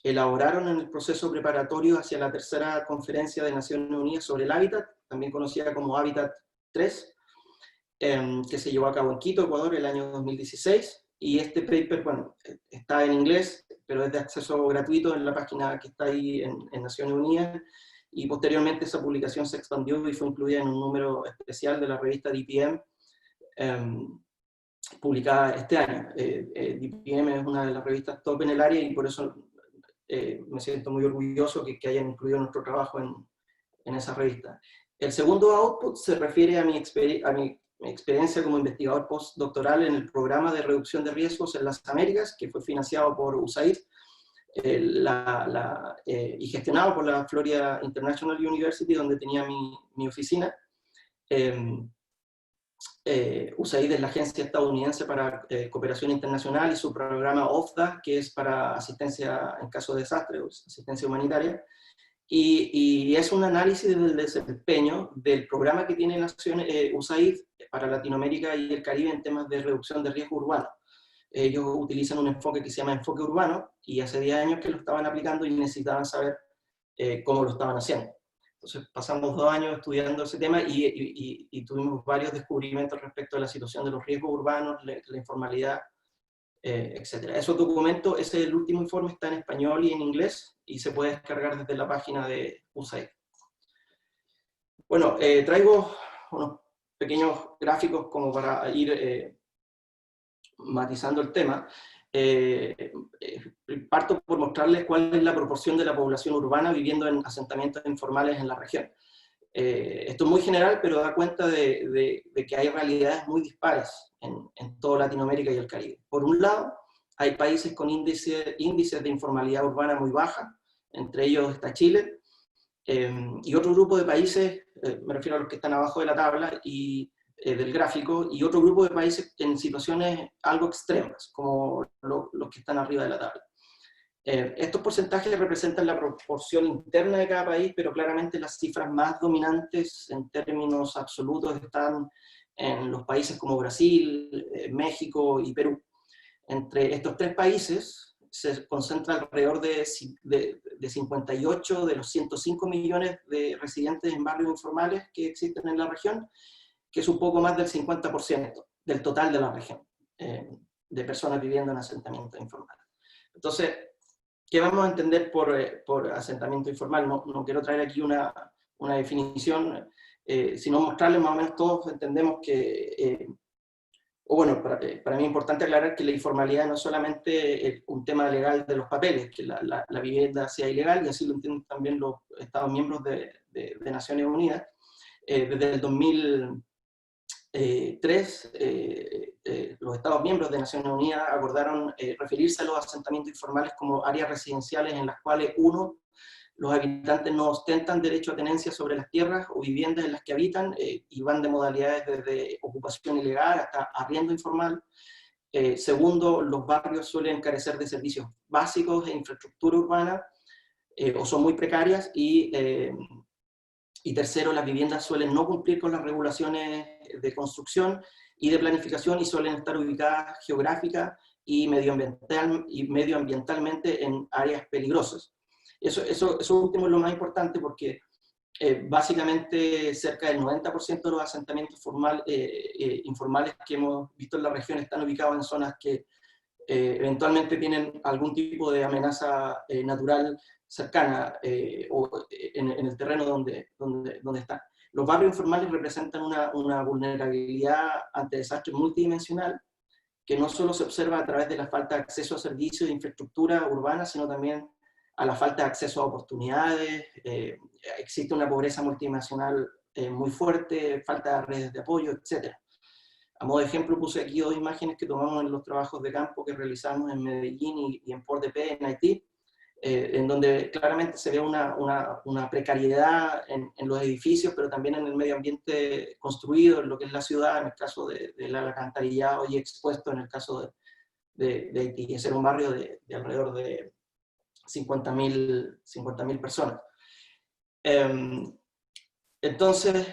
elaboraron en el proceso preparatorio hacia la tercera conferencia de Naciones Unidas sobre el hábitat, también conocida como Hábitat 3, que se llevó a cabo en Quito, Ecuador, el año 2016. Y este paper, bueno, está en inglés, pero es de acceso gratuito en la página que está ahí en Naciones Unidas, y posteriormente esa publicación se expandió y fue incluida en un número especial de la revista DPM, publicada este año. DPM es una de las revistas top en el área y por eso me siento muy orgulloso que hayan incluido nuestro trabajo en esa revista. El segundo output se refiere a mi experiencia como investigador postdoctoral en el programa de reducción de riesgos en las Américas, que fue financiado por USAID y gestionado por la Florida International University, donde tenía mi oficina. USAID es la agencia estadounidense para cooperación internacional, y su programa OFDA, que es para asistencia en caso de desastre, asistencia humanitaria, y es un análisis del desempeño del programa que tiene USAID para Latinoamérica y el Caribe en temas de reducción de riesgo urbano. Ellos utilizan un enfoque que se llama enfoque urbano, y hace 10 años que lo estaban aplicando y necesitaban saber cómo lo estaban haciendo. Entonces pasamos 2 años estudiando ese tema y tuvimos varios descubrimientos respecto a la situación de los riesgos urbanos, la informalidad, etc. Esos documentos, ese es el último informe, está en español y en inglés, y se puede descargar desde la página de USAID. Bueno, traigo unos pequeños gráficos como para ir matizando el tema. Parto por mostrarles cuál es la proporción de la población urbana viviendo en asentamientos informales en la región. Esto es muy general, pero da cuenta de que hay realidades muy dispares en toda Latinoamérica y el Caribe. Por un lado, hay países con índices de informalidad urbana muy baja, entre ellos está Chile, y otro grupo de países, me refiero a los que están abajo de la tabla del gráfico, y otro grupo de países en situaciones algo extremas, como los que están arriba de la tabla. Estos porcentajes representan la proporción interna de cada país, pero claramente las cifras más dominantes en términos absolutos están en los países como Brasil, México y Perú. Entre estos 3 países se concentra alrededor de 58 de los 105 millones de residentes en barrios informales que existen en la región, que es un poco más del 50% del total de la región, de personas viviendo en asentamientos informales. Entonces, ¿qué vamos a entender por asentamiento informal? No quiero traer aquí una definición, sino mostrarles más o menos todos entendemos que, para mí es importante aclarar que la informalidad no es solamente un tema legal de los papeles, que la vivienda sea ilegal, y así lo entienden también los Estados miembros de Naciones Unidas. Desde el 2003, los Estados miembros de Naciones Unidas acordaron referirse a los asentamientos informales como áreas residenciales en las cuales, uno, los habitantes no ostentan derecho a tenencia sobre las tierras o viviendas en las que habitan, y van de modalidades desde ocupación ilegal hasta arriendo informal. Segundo, los barrios suelen carecer de servicios básicos e infraestructura urbana, o son muy precarias, y tercero, las viviendas suelen no cumplir con las regulaciones de construcción y de planificación, y suelen estar ubicadas geográfica y medioambientalmente en áreas peligrosas. Eso último es lo más importante, porque básicamente cerca del 90% de los asentamientos informales que hemos visto en la región están ubicados en zonas que eventualmente tienen algún tipo de amenaza natural cercana, o en el terreno donde están. Los barrios informales representan una vulnerabilidad ante desastres multidimensional, que no solo se observa a través de la falta de acceso a servicios de infraestructura urbana, sino también a la falta de acceso a oportunidades. Existe una pobreza multidimensional muy fuerte, falta de redes de apoyo, etc. A modo de ejemplo, puse aquí 2 imágenes que tomamos en los trabajos de campo que realizamos en Medellín y en Port-de-Paix, en Haití, en donde claramente se ve una precariedad en los edificios, pero también en el medio ambiente construido, en lo que es la ciudad, en el caso del alcantarillado, y expuesto en el caso de Haití. Ese era un barrio de alrededor de 50.000 personas. Entonces,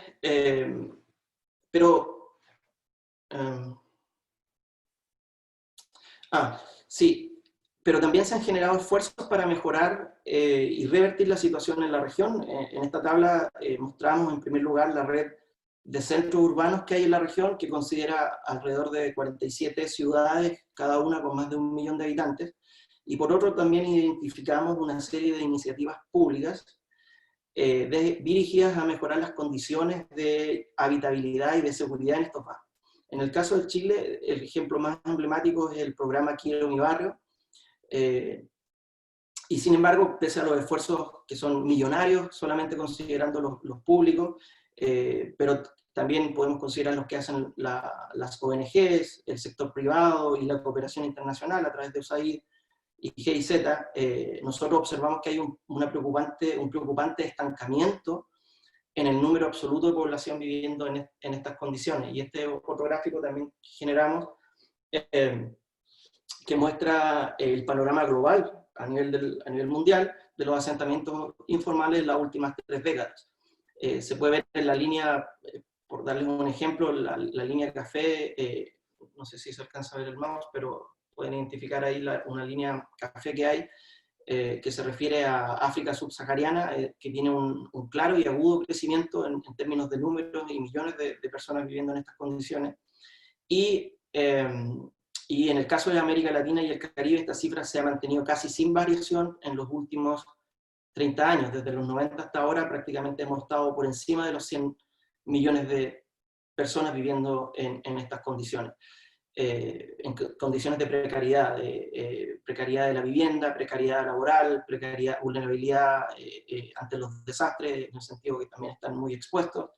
sí, pero también se han generado esfuerzos para mejorar y revertir la situación en la región. En esta tabla mostramos en primer lugar la red de centros urbanos que hay en la región, que considera alrededor de 47 ciudades, cada una con más de 1 millón de habitantes. Y por otro también identificamos una serie de iniciativas públicas dirigidas a mejorar las condiciones de habitabilidad y de seguridad en estos barrios. En el caso de Chile, el ejemplo más emblemático es el programa Quiero mi barrio, y sin embargo, pese a los esfuerzos que son millonarios, solamente considerando los públicos, pero también podemos considerar los que hacen las ONGs, el sector privado y la cooperación internacional a través de USAID y GIZ, nosotros observamos que hay un preocupante estancamiento en el número absoluto de población viviendo en estas condiciones. Y este otro gráfico también generamos, que muestra el panorama global a nivel mundial de los asentamientos informales en las últimas 3 décadas. Se puede ver en la línea, por darles un ejemplo, la línea café, no sé si se alcanza a ver el mouse, pero pueden identificar ahí una línea café que hay, que se refiere a África subsahariana, que tiene un claro y agudo crecimiento en términos de números y millones de personas viviendo en estas condiciones. Y en el caso de América Latina y el Caribe, esta cifra se ha mantenido casi sin variación en los últimos 30 años. Desde los 90 hasta ahora prácticamente hemos estado por encima de los 100 millones de personas viviendo en estas condiciones. En condiciones de precariedad, precariedad de la vivienda, precariedad laboral, precariedad, vulnerabilidad ante los desastres, en el sentido que también están muy expuestos.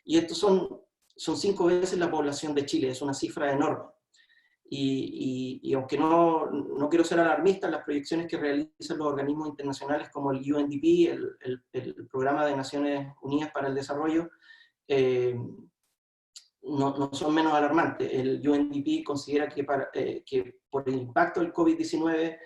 Y estos son 5 veces la población de Chile, es una cifra enorme. Y aunque no quiero ser alarmista, las proyecciones que realizan los organismos internacionales como el UNDP, el Programa de Naciones Unidas para el Desarrollo, no son menos alarmantes. El UNDP considera que por el impacto del COVID-19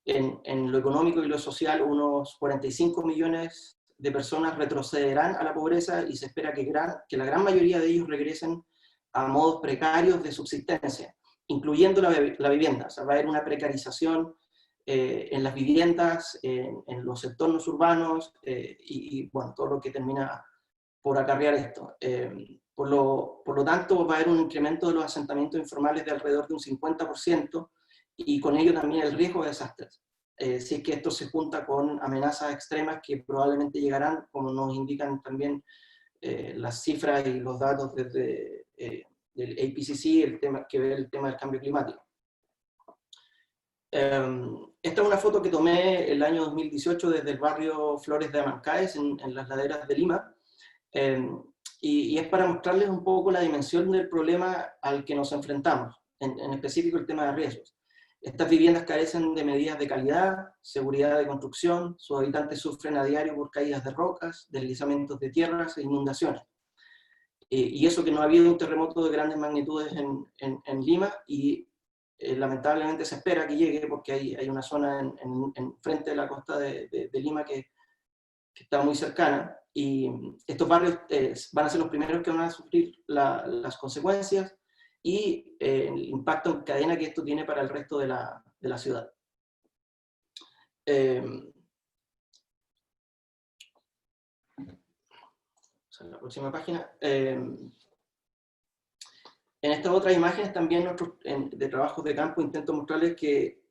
en lo económico y lo social, unos 45 millones de personas retrocederán a la pobreza y se espera que la gran mayoría de ellos regresen a modos precarios de subsistencia, incluyendo la vivienda. O sea, va a haber una precarización en las viviendas, en los entornos urbanos, y bueno, todo lo que termina por acarrear esto. Por lo tanto, va a haber un incremento de los asentamientos informales de alrededor de un 50%, y con ello también el riesgo de desastres. Si es que esto se junta con amenazas extremas que probablemente llegarán, como nos indican también las cifras y los datos desde del IPCC, el tema del cambio climático. Esta es una foto que tomé el año 2018 desde el barrio Flores de Amancaes, en las laderas de Lima, y es para mostrarles un poco la dimensión del problema al que nos enfrentamos, en específico el tema de riesgos. Estas viviendas carecen de medidas de calidad, seguridad de construcción, sus habitantes sufren a diario por caídas de rocas, deslizamientos de tierras e inundaciones. Y eso que no ha habido un terremoto de grandes magnitudes en Lima, y lamentablemente se espera que llegue, porque hay una zona en frente de la costa de Lima que está muy cercana, y estos barrios van a ser los primeros que van a sufrir las consecuencias y el impacto en cadena que esto tiene para el resto de la ciudad. La próxima página. En estas otras imágenes también de trabajos de campo intento mostrarles que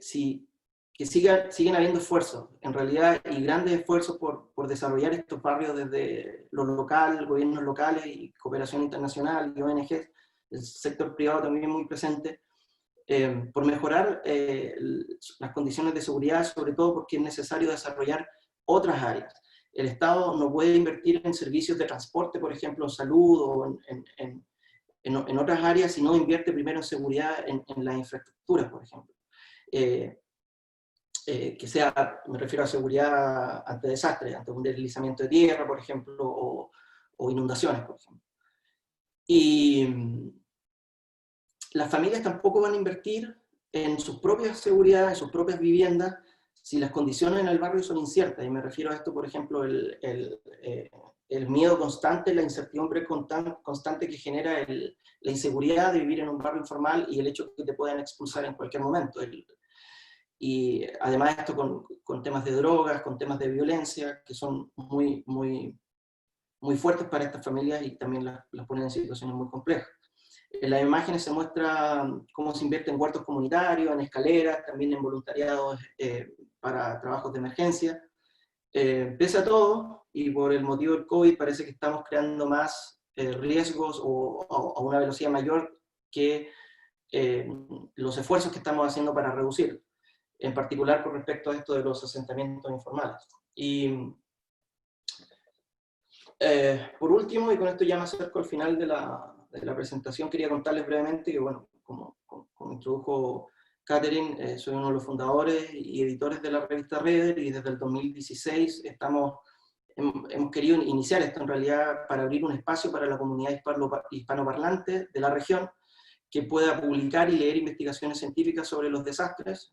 siguen habiendo esfuerzos, en realidad, y grandes esfuerzos por desarrollar estos barrios desde lo local, gobiernos locales y cooperación internacional y ONGs, el sector privado también muy presente, por mejorar las condiciones de seguridad, sobre todo porque es necesario desarrollar otras áreas. El Estado no puede invertir en servicios de transporte, por ejemplo, en salud o en otras áreas, si no invierte primero en seguridad en las infraestructuras, por ejemplo. Que sea, me refiero a seguridad ante desastres, ante un deslizamiento de tierra, por ejemplo, o inundaciones, por ejemplo. Y las familias tampoco van a invertir en sus propias seguridad, en sus propias viviendas, si las condiciones en el barrio son inciertas. Y me refiero a esto, por ejemplo, el miedo constante, la incertidumbre constante que genera la inseguridad de vivir en un barrio informal y el hecho de que te puedan expulsar en cualquier momento. Y además esto con temas de drogas, con temas de violencia, que son muy fuertes para estas familias y también las ponen en situaciones muy complejas. En las imágenes se muestra cómo se invierte en huertos comunitarios, en escaleras, también en voluntariados para trabajos de emergencia. Pese a todo, y por el motivo del COVID, parece que estamos creando más riesgos o a una velocidad mayor que los esfuerzos que estamos haciendo para reducir, en particular con respecto a esto de los asentamientos informales. Y por último, y con esto ya me acerco al final de la presentación, quería contarles brevemente que, bueno, como introdujo Catherine, soy uno de los fundadores y editores de la revista Redder, y desde el 2016 hemos querido iniciar esto en realidad para abrir un espacio para la comunidad hispanoparlante de la región, que pueda publicar y leer investigaciones científicas sobre los desastres,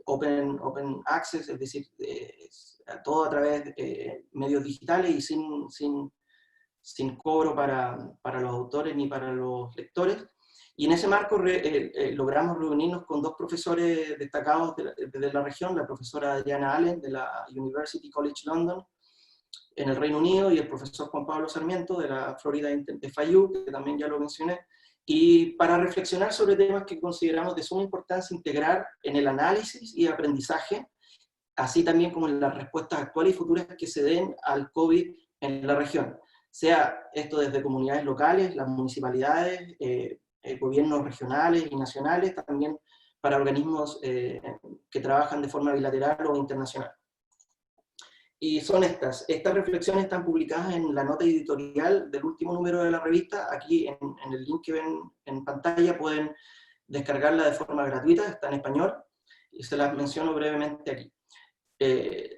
open access, es decir, todo a través de medios digitales y sin cobro para los autores ni para los lectores. Y en ese marco logramos reunirnos con dos profesores destacados de la región, la profesora Adriana Allen de la University College London en el Reino Unido, y el profesor Juan Pablo Sarmiento de la Florida FIU, que también ya lo mencioné, y para reflexionar sobre temas que consideramos de suma importancia integrar en el análisis y aprendizaje, así también como en las respuestas actuales y futuras que se den al COVID en la región. Sea esto desde comunidades locales, las municipalidades, gobiernos regionales y nacionales, también para organismos que trabajan de forma bilateral o internacional. Y son estas reflexiones están publicadas en la nota editorial del último número de la revista. Aquí en el link que ven en pantalla pueden descargarla de forma gratuita, está en español, y se las menciono brevemente aquí.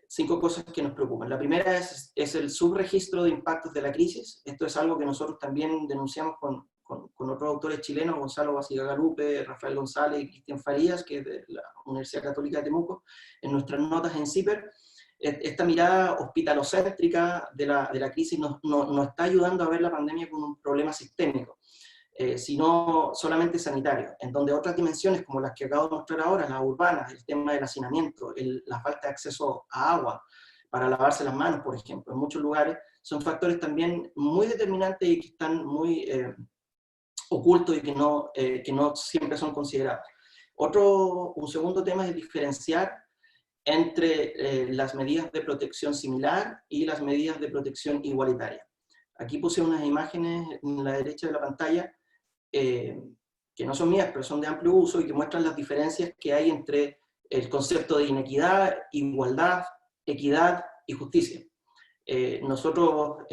5 cosas que nos preocupan. La primera es el subregistro de impactos de la crisis. Esto es algo que nosotros también denunciamos con otros autores chilenos, Gonzalo Basigalupe, Rafael González y Cristian Farías, que es de la Universidad Católica de Temuco, en nuestras notas en CIPER. Esta mirada hospitalocéntrica de la crisis nos está ayudando a ver la pandemia como un problema sistémico, sino solamente sanitario, en donde otras dimensiones como las que acabo de mostrar ahora, las urbanas, el tema del hacinamiento, la falta de acceso a agua para lavarse las manos, por ejemplo, en muchos lugares, son factores también muy determinantes y que están muy ocultos y que no siempre son considerados. Un segundo tema es diferenciar entre las medidas de protección similar y las medidas de protección igualitaria. Aquí puse unas imágenes en la derecha de la pantalla, que no son mías, pero son de amplio uso y que muestran las diferencias que hay entre el concepto de inequidad, igualdad, equidad y justicia. Nosotros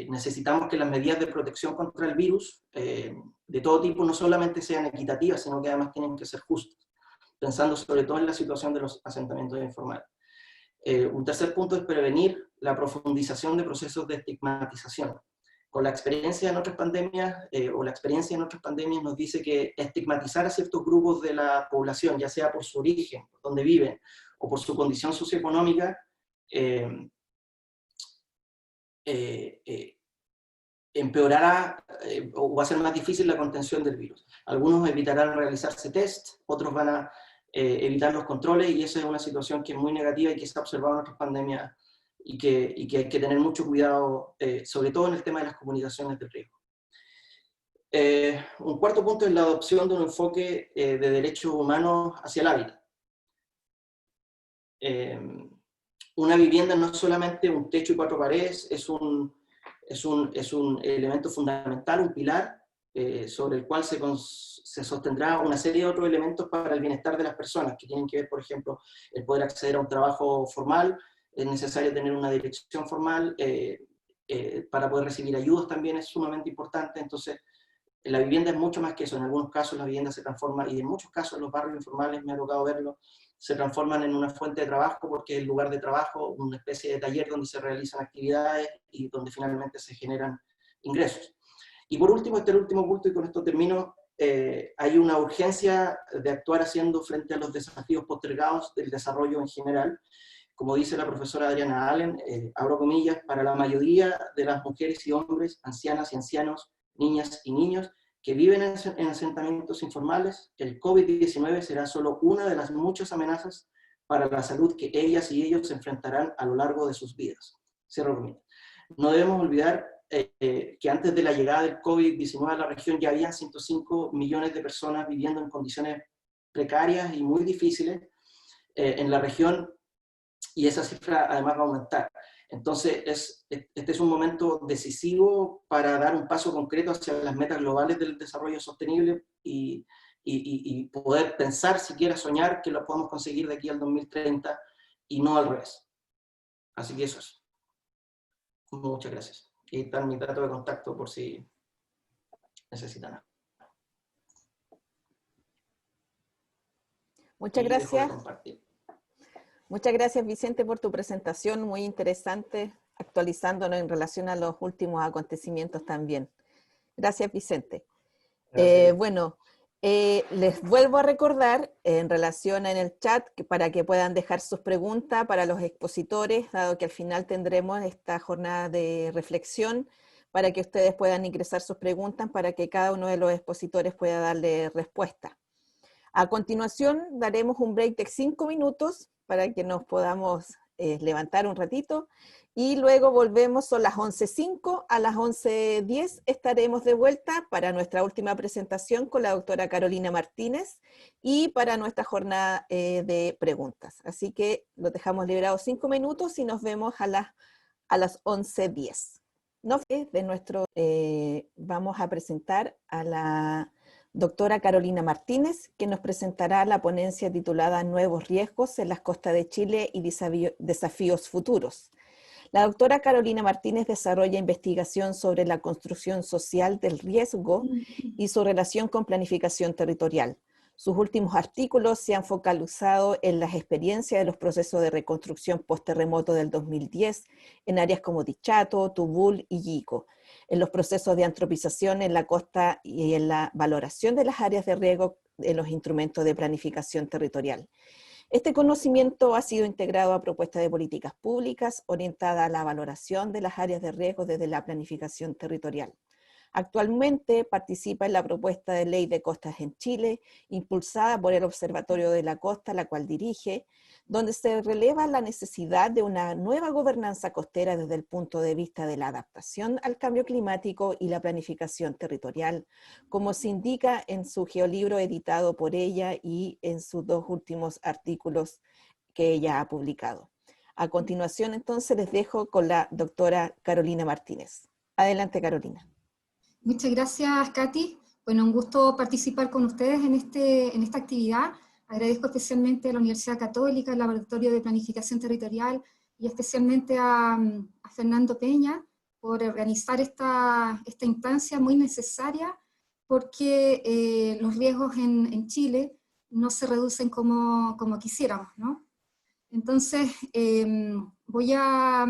necesitamos que las medidas de protección contra el virus de todo tipo no solamente sean equitativas, sino que además tienen que ser justas, pensando sobre todo en la situación de los asentamientos informales. Un tercer punto es prevenir la profundización de procesos de estigmatización. Con la experiencia en otras pandemias, nos dice que estigmatizar a ciertos grupos de la población, ya sea por su origen, por donde viven, o por su condición socioeconómica, empeorará o va a ser más difícil la contención del virus. Algunos evitarán realizarse test, otros van a evitar los controles, y esa es una situación que es muy negativa y que se ha observado en otras pandemias y que hay que tener mucho cuidado, sobre todo en el tema de las comunicaciones de riesgo. Un cuarto punto es la adopción de un enfoque de derechos humanos hacia el hábitat. Una vivienda no es solamente un techo y 4 paredes, es un elemento fundamental, un pilar sobre el cual se sostendrá una serie de otros elementos para el bienestar de las personas, que tienen que ver, por ejemplo, el poder acceder a un trabajo formal. Es necesario tener una dirección formal, para poder recibir ayudas también es sumamente importante. Entonces, la vivienda es mucho más que eso. En algunos casos la vivienda se transforma, y en muchos casos los barrios informales, me ha tocado verlo, se transforman en una fuente de trabajo, porque es el lugar de trabajo, una especie de taller donde se realizan actividades y donde finalmente se generan ingresos. Y por último, este es el último punto, y con esto termino, hay una urgencia de actuar haciendo frente a los desafíos postergados del desarrollo en general, como dice la profesora Adriana Allen, abro comillas, para la mayoría de las mujeres y hombres, ancianas y ancianos, niñas y niños, que viven en asentamientos informales, el COVID-19 será solo una de las muchas amenazas para la salud que ellas y ellos se enfrentarán a lo largo de sus vidas. Cierro comillas. No debemos olvidar que antes de la llegada del COVID-19 a la región ya habían 105 millones de personas viviendo en condiciones precarias y muy difíciles en la región, y esa cifra además va a aumentar. Entonces, este es un momento decisivo para dar un paso concreto hacia las metas globales del desarrollo sostenible y poder pensar, siquiera soñar, que lo podamos conseguir de aquí al 2030 y no al revés. Así que eso es. Muchas gracias. Y está mi dato de contacto por si necesitan. Muchas gracias. Compartir. Muchas gracias, Vicente, por tu presentación, muy interesante, actualizándonos en relación a los últimos acontecimientos también. Gracias, Vicente. Gracias. Bueno, les vuelvo a recordar en relación en el chat para que puedan dejar sus preguntas para los expositores, dado que al final tendremos esta jornada de reflexión para que ustedes puedan ingresar sus preguntas para que cada uno de los expositores pueda darle respuesta. A continuación daremos un break de 5 minutos para que nos podamos levantar un ratito y luego volvemos, son las 11:05, a las 11:10 estaremos de vuelta para nuestra última presentación con la doctora Carolina Martínez y para nuestra jornada de preguntas. Así que los dejamos liberados 5 minutos y nos vemos a las 11:10. Vamos a presentar a la doctora Carolina Martínez, que nos presentará la ponencia titulada Nuevos riesgos en las costas de Chile y desafíos futuros. La doctora Carolina Martínez desarrolla investigación sobre la construcción social del riesgo y su relación con planificación territorial. Sus últimos artículos se han focalizado en las experiencias de los procesos de reconstrucción post-terremoto del 2010 en áreas como Dichato, Tubul y Yico, en los procesos de antropización en la costa y en la valoración de las áreas de riesgo en los instrumentos de planificación territorial. Este conocimiento ha sido integrado a propuestas de políticas públicas orientadas a la valoración de las áreas de riesgo desde la planificación territorial. Actualmente participa en la propuesta de ley de costas en Chile, impulsada por el Observatorio de la Costa, la cual dirige, donde se releva la necesidad de una nueva gobernanza costera desde el punto de vista de la adaptación al cambio climático y la planificación territorial, como se indica en su geolibro editado por ella y en sus 2 últimos artículos que ella ha publicado. A continuación, entonces, les dejo con la doctora Carolina Martínez. Adelante, Carolina. Muchas gracias, Katy. Bueno, un gusto participar con ustedes en esta actividad. Agradezco especialmente a la Universidad Católica, al Laboratorio de Planificación Territorial y especialmente a Fernando Peña por organizar esta instancia muy necesaria porque los riesgos en Chile no se reducen como quisiéramos, ¿no? Entonces, voy a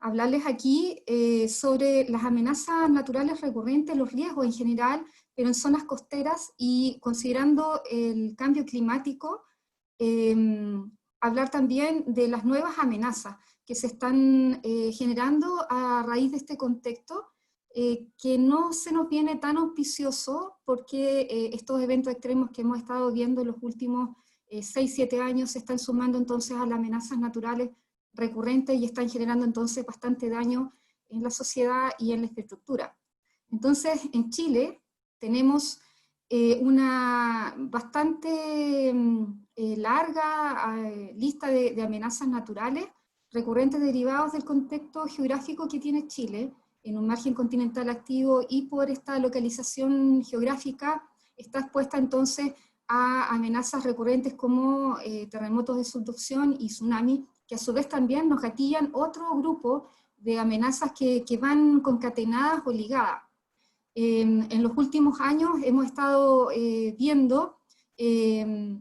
hablarles aquí sobre las amenazas naturales recurrentes, los riesgos en general, pero en zonas costeras y considerando el cambio climático, hablar también de las nuevas amenazas que se están generando a raíz de este contexto, que no se nos viene tan auspicioso porque estos eventos extremos que hemos estado viendo en los últimos 6-7 años se están sumando entonces a las amenazas naturales recurrentes y están generando entonces bastante daño en la sociedad y en la infraestructura. Entonces, en Chile tenemos una bastante larga lista de amenazas naturales recurrentes derivados del contexto geográfico que tiene Chile, en un margen continental activo y por esta localización geográfica está expuesta entonces a amenazas recurrentes como terremotos de subducción y tsunami, que a su vez también nos gatillan otro grupo de amenazas que van concatenadas o ligadas. En los últimos años hemos estado viendo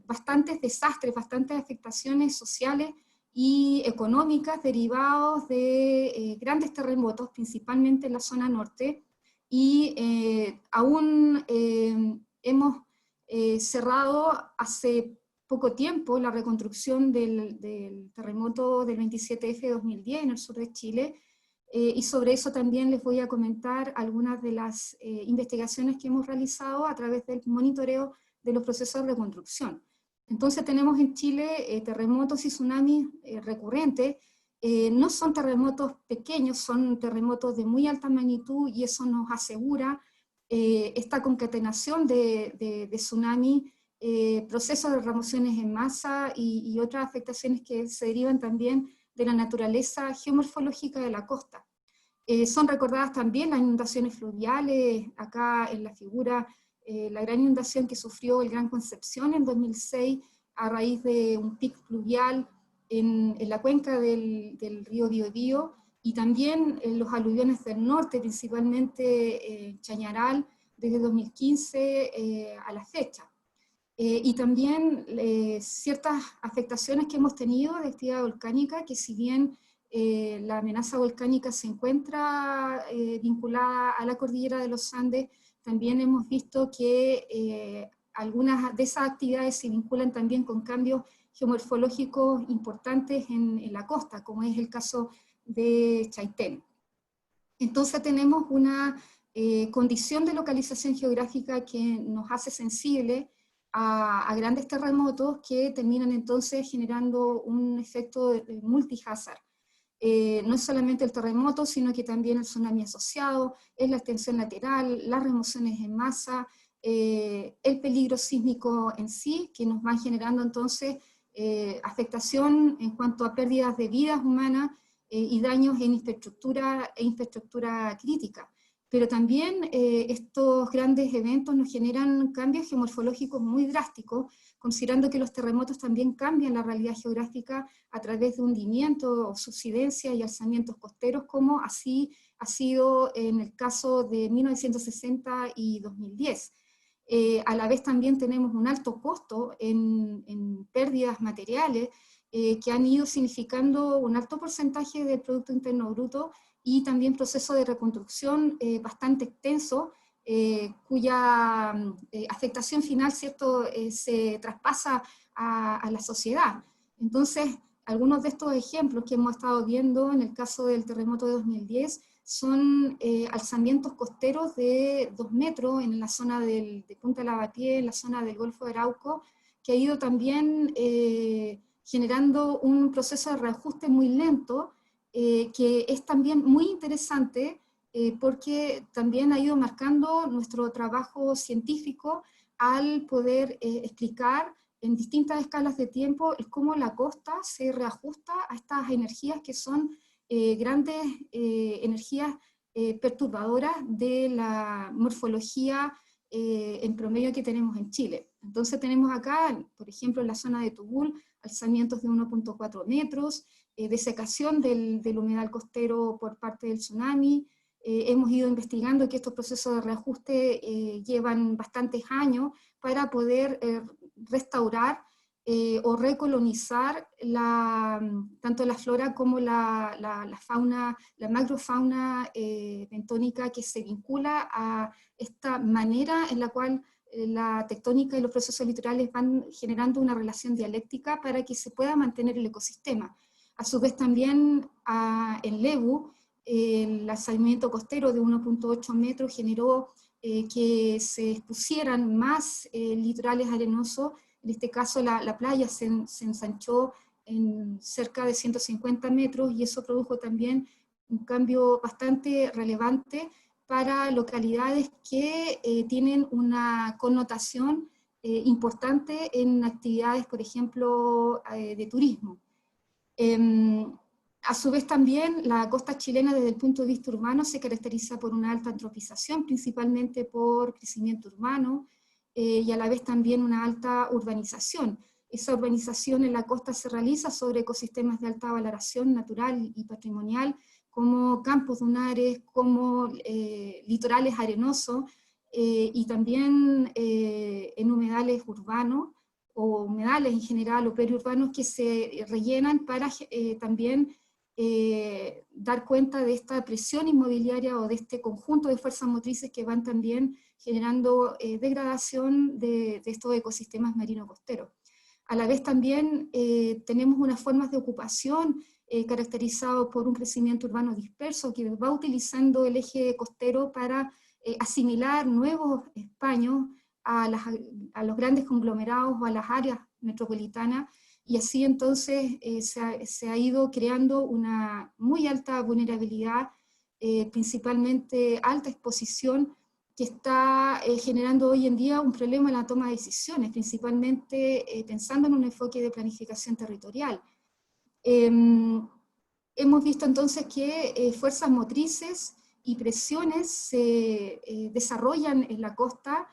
bastantes desastres, bastantes afectaciones sociales y económicas derivados de grandes terremotos, principalmente en la zona norte, y aún hemos cerrado hace poco tiempo la reconstrucción del terremoto del 27F de 2010 en el sur de Chile, y sobre eso también les voy a comentar algunas de las investigaciones que hemos realizado a través del monitoreo de los procesos de reconstrucción. Entonces tenemos en Chile terremotos y tsunamis recurrentes. No son terremotos pequeños, son terremotos de muy alta magnitud, y eso nos asegura esta concatenación de tsunami, procesos de remociones en masa y otras afectaciones que se derivan también de la naturaleza geomorfológica de la costa. Son recordadas también las inundaciones fluviales, acá en la figura, la gran inundación que sufrió el Gran Concepción en 2006 a raíz de un pic fluvial en la cuenca del río Biobío, y también en los aluviones del norte, principalmente Chañaral, desde 2015 a la fecha. Y también ciertas afectaciones que hemos tenido de actividad volcánica, que si bien la amenaza volcánica se encuentra vinculada a la cordillera de los Andes, también hemos visto que algunas de esas actividades se vinculan también con cambios geomorfológicos importantes en la costa, como es el caso de Chaitén. Entonces tenemos una condición de localización geográfica que nos hace sensible a grandes terremotos que terminan entonces generando un efecto multi-hazard. No es solamente el terremoto, sino que también el tsunami asociado, es la extensión lateral, las remociones en masa, el peligro sísmico en sí, que nos van generando entonces afectación en cuanto a pérdidas de vidas humanas y daños en infraestructura crítica. Pero también estos grandes eventos nos generan cambios geomorfológicos muy drásticos, considerando que los terremotos también cambian la realidad geográfica a través de hundimiento, subsidencia y alzamientos costeros, como así ha sido en el caso de 1960 y 2010. A la vez también tenemos un alto costo en pérdidas materiales que han ido significando un alto porcentaje del Producto Interno Bruto, y también proceso de reconstrucción bastante extenso, cuya afectación final, ¿cierto?, se traspasa a la sociedad. Entonces, algunos de estos ejemplos que hemos estado viendo en el caso del terremoto de 2010 son alzamientos costeros de 2 metros en la zona de Punta Lavapié, en la zona del Golfo de Arauco, que ha ido también generando un proceso de reajuste muy lento, que es también muy interesante porque también ha ido marcando nuestro trabajo científico al poder explicar en distintas escalas de tiempo cómo la costa se reajusta a estas energías que son grandes energías perturbadoras de la morfología en promedio que tenemos en Chile. Entonces tenemos acá, por ejemplo, en la zona de Tubul, alzamientos de 1.4 metros, desecación del humedal costero por parte del tsunami. Hemos ido investigando que estos procesos de reajuste llevan bastantes años para poder restaurar o recolonizar tanto la flora como la fauna, la macrofauna bentónica, que se vincula a esta manera en la cual la tectónica y los procesos litorales van generando una relación dialéctica para que se pueda mantener el ecosistema. A su vez también en Lebu, el alzamiento costero de 1.8 metros generó que se expusieran más litorales arenosos. En este caso la playa se ensanchó en cerca de 150 metros, y eso produjo también un cambio bastante relevante para localidades que tienen una connotación importante en actividades, por ejemplo, de turismo. A su vez también la costa chilena desde el punto de vista urbano se caracteriza por una alta antropización, principalmente por crecimiento urbano, y a la vez también una alta urbanización. Esa urbanización en la costa se realiza sobre ecosistemas de alta valoración natural y patrimonial, como campos dunares, como litorales arenosos, y también en humedales urbanos, o humedales en general, o periurbanos, que se rellenan para también dar cuenta de esta presión inmobiliaria o de este conjunto de fuerzas motrices que van también generando degradación de estos ecosistemas marino-costeros. A la vez también tenemos unas formas de ocupación caracterizadas por un crecimiento urbano disperso que va utilizando el eje costero para asimilar nuevos españos a los grandes conglomerados o a las áreas metropolitanas, y así entonces se ha ido creando una muy alta vulnerabilidad, principalmente alta exposición, que está generando hoy en día un problema en la toma de decisiones, principalmente pensando en un enfoque de planificación territorial. Hemos visto entonces que fuerzas motrices y presiones se desarrollan en la costa,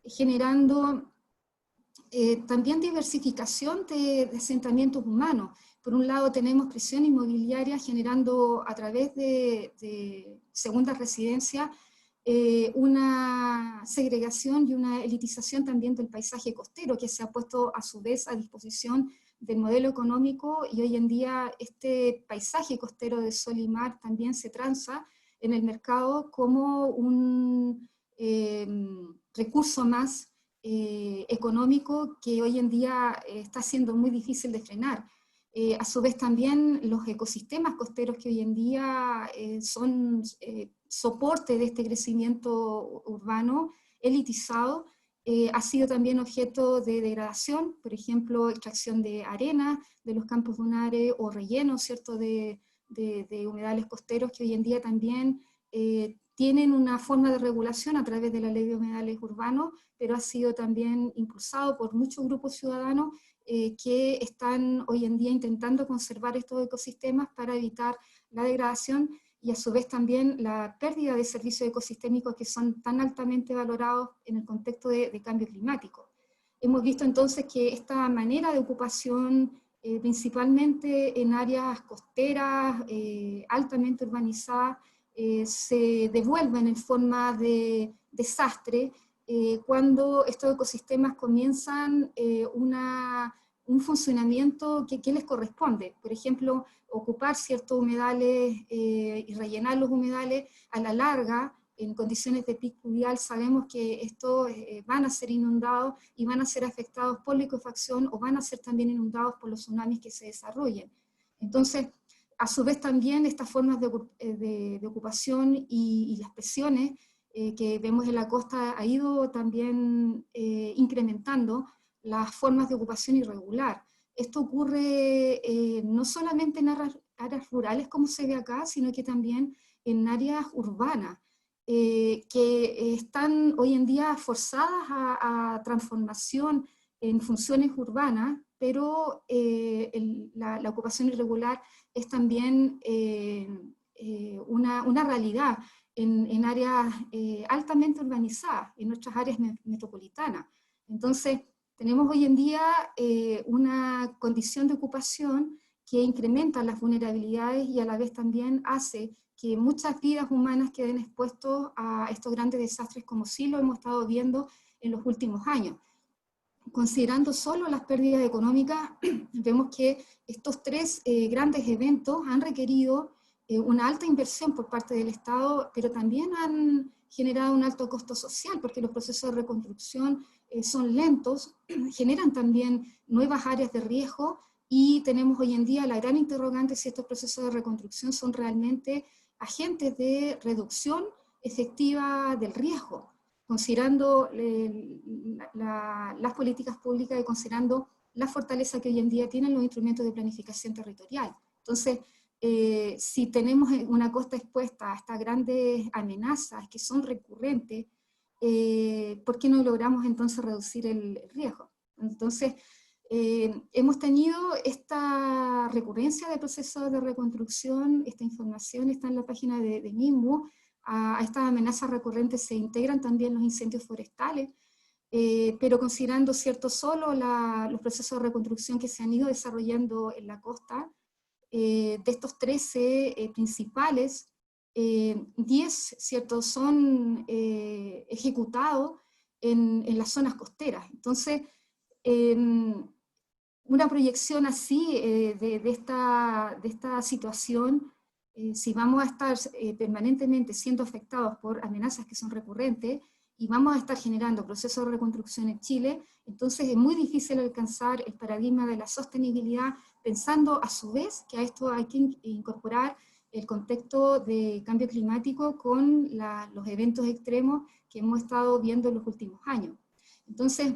generando también diversificación de asentamientos humanos. Por un lado tenemos presión inmobiliaria generando a través de segundas residencias una segregación y una elitización también del paisaje costero, que se ha puesto a su vez a disposición del modelo económico, y hoy en día este paisaje costero de sol y mar también se transa en el mercado como un recurso más económico que hoy en día está siendo muy difícil de frenar. A su vez también los ecosistemas costeros que hoy en día son soporte de este crecimiento urbano elitizado, ha sido también objeto de degradación, por ejemplo, extracción de arena de los campos dunares o relleno, ¿cierto?, de humedales costeros que hoy en día también tienen una forma de regulación a través de la ley de humedales urbanos, pero ha sido también impulsado por muchos grupos ciudadanos que están hoy en día intentando conservar estos ecosistemas para evitar la degradación y a su vez también la pérdida de servicios ecosistémicos que son tan altamente valorados en el contexto de cambio climático. Hemos visto entonces que esta manera de ocupación, principalmente en áreas costeras, altamente urbanizadas, se devuelven en forma de desastre cuando estos ecosistemas comienzan un funcionamiento que les corresponde. Por ejemplo, ocupar ciertos humedales y rellenar los humedales a la larga, en condiciones de pico pluvial, sabemos que estos van a ser inundados y van a ser afectados por liquefacción o van a ser también inundados por los tsunamis que se desarrollen. Entonces, a su vez también estas formas de ocupación y las presiones que vemos en la costa ha ido también incrementando las formas de ocupación irregular. Esto ocurre no solamente en áreas rurales como se ve acá, sino que también en áreas urbanas, que están hoy en día forzadas a transformación en funciones urbanas, pero la ocupación irregular es también una realidad en áreas altamente urbanizadas, en nuestras áreas metropolitanas. Entonces, tenemos hoy en día una condición de ocupación que incrementa las vulnerabilidades y a la vez también hace que muchas vidas humanas queden expuestos a estos grandes desastres como sí lo hemos estado viendo en los últimos años. Considerando solo las pérdidas económicas, vemos que estos tres grandes eventos han requerido una alta inversión por parte del Estado, pero también han generado un alto costo social, porque los procesos de reconstrucción son lentos, generan también nuevas áreas de riesgo, y tenemos hoy en día la gran interrogante si estos procesos de reconstrucción son realmente agentes de reducción efectiva del riesgo, considerando las políticas públicas y considerando la fortaleza que hoy en día tienen los instrumentos de planificación territorial. Entonces, si tenemos una costa expuesta a estas grandes amenazas que son recurrentes, ¿por qué no logramos entonces reducir el riesgo? Entonces, hemos tenido esta recurrencia de procesos de reconstrucción, esta información está en la página de NIMBU. A estas amenazas recurrentes se integran también los incendios forestales, pero considerando solo los procesos de reconstrucción que se han ido desarrollando en la costa, de estos 13 principales, 10 ¿cierto? Son ejecutados en las zonas costeras. Entonces, una proyección así de esta situación, si vamos a estar permanentemente siendo afectados por amenazas que son recurrentes, y vamos a estar generando procesos de reconstrucción en Chile, entonces es muy difícil alcanzar el paradigma de la sostenibilidad, pensando a su vez que a esto hay que incorporar el contexto de cambio climático con los eventos extremos que hemos estado viendo en los últimos años. Entonces,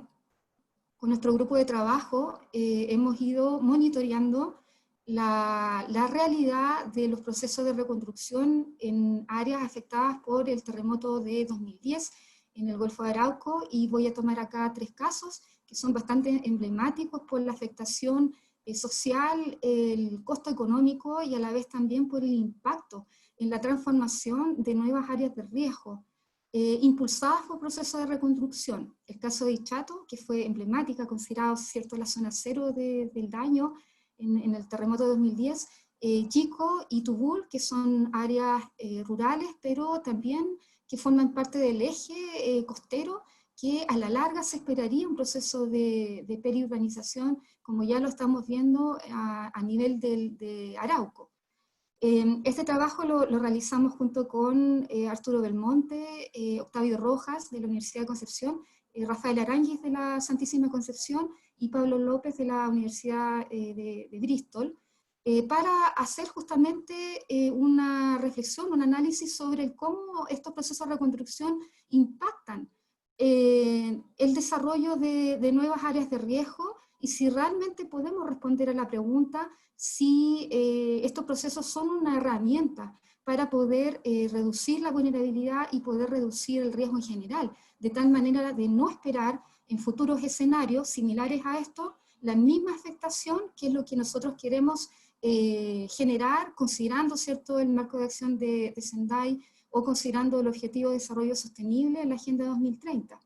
con nuestro grupo de trabajo hemos ido monitoreando la realidad de los procesos de reconstrucción en áreas afectadas por el terremoto de 2010 en el Golfo de Arauco, y voy a tomar acá 3 casos que son bastante emblemáticos por la afectación social, el costo económico y a la vez también por el impacto en la transformación de nuevas áreas de riesgo, impulsadas por procesos de reconstrucción. El caso de Ichato, que fue emblemática, considerado cierto la zona cero del daño en el terremoto de 2010, Yico y Tubul, que son áreas rurales, pero también que forman parte del eje costero, que a la larga se esperaría un proceso de periurbanización, como ya lo estamos viendo a nivel de Arauco. Este trabajo lo realizamos junto con Arturo Belmonte, Octavio Rojas de la Universidad de Concepción, Rafael Aránguiz de la Santísima Concepción y Pablo López de la Universidad de Bristol, para hacer justamente una reflexión, un análisis sobre cómo estos procesos de reconstrucción impactan el desarrollo de nuevas áreas de riesgo, y si realmente podemos responder a la pregunta si estos procesos son una herramienta para poder reducir la vulnerabilidad y poder reducir el riesgo en general, de tal manera de no esperar en futuros escenarios similares a estos la misma afectación, que es lo que nosotros queremos generar, considerando, ¿cierto?, el marco de acción de Sendai, o considerando el Objetivo de Desarrollo Sostenible en la Agenda 2030.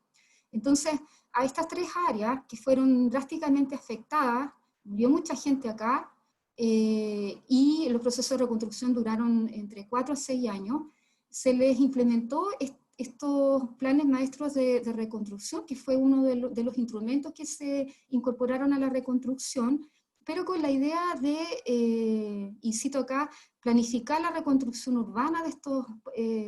Entonces, a estas 3 áreas que fueron drásticamente afectadas, murió mucha gente acá, y los procesos de reconstrucción duraron entre 4 a 6 años, se les implementó estos planes maestros de reconstrucción, que fue uno de los instrumentos que se incorporaron a la reconstrucción, pero con la idea de, y cito acá, planificar la reconstrucción urbana de estos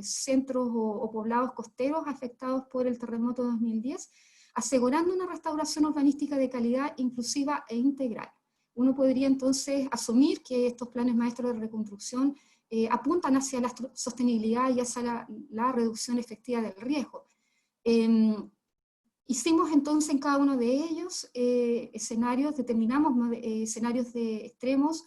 centros o poblados costeros afectados por el terremoto de 2010, asegurando una restauración urbanística de calidad, inclusiva e integral. Uno podría entonces asumir que estos planes maestros de reconstrucción apuntan hacia la sostenibilidad y hacia la reducción efectiva del riesgo. Hicimos entonces en cada uno de ellos escenarios, determinamos escenarios de extremos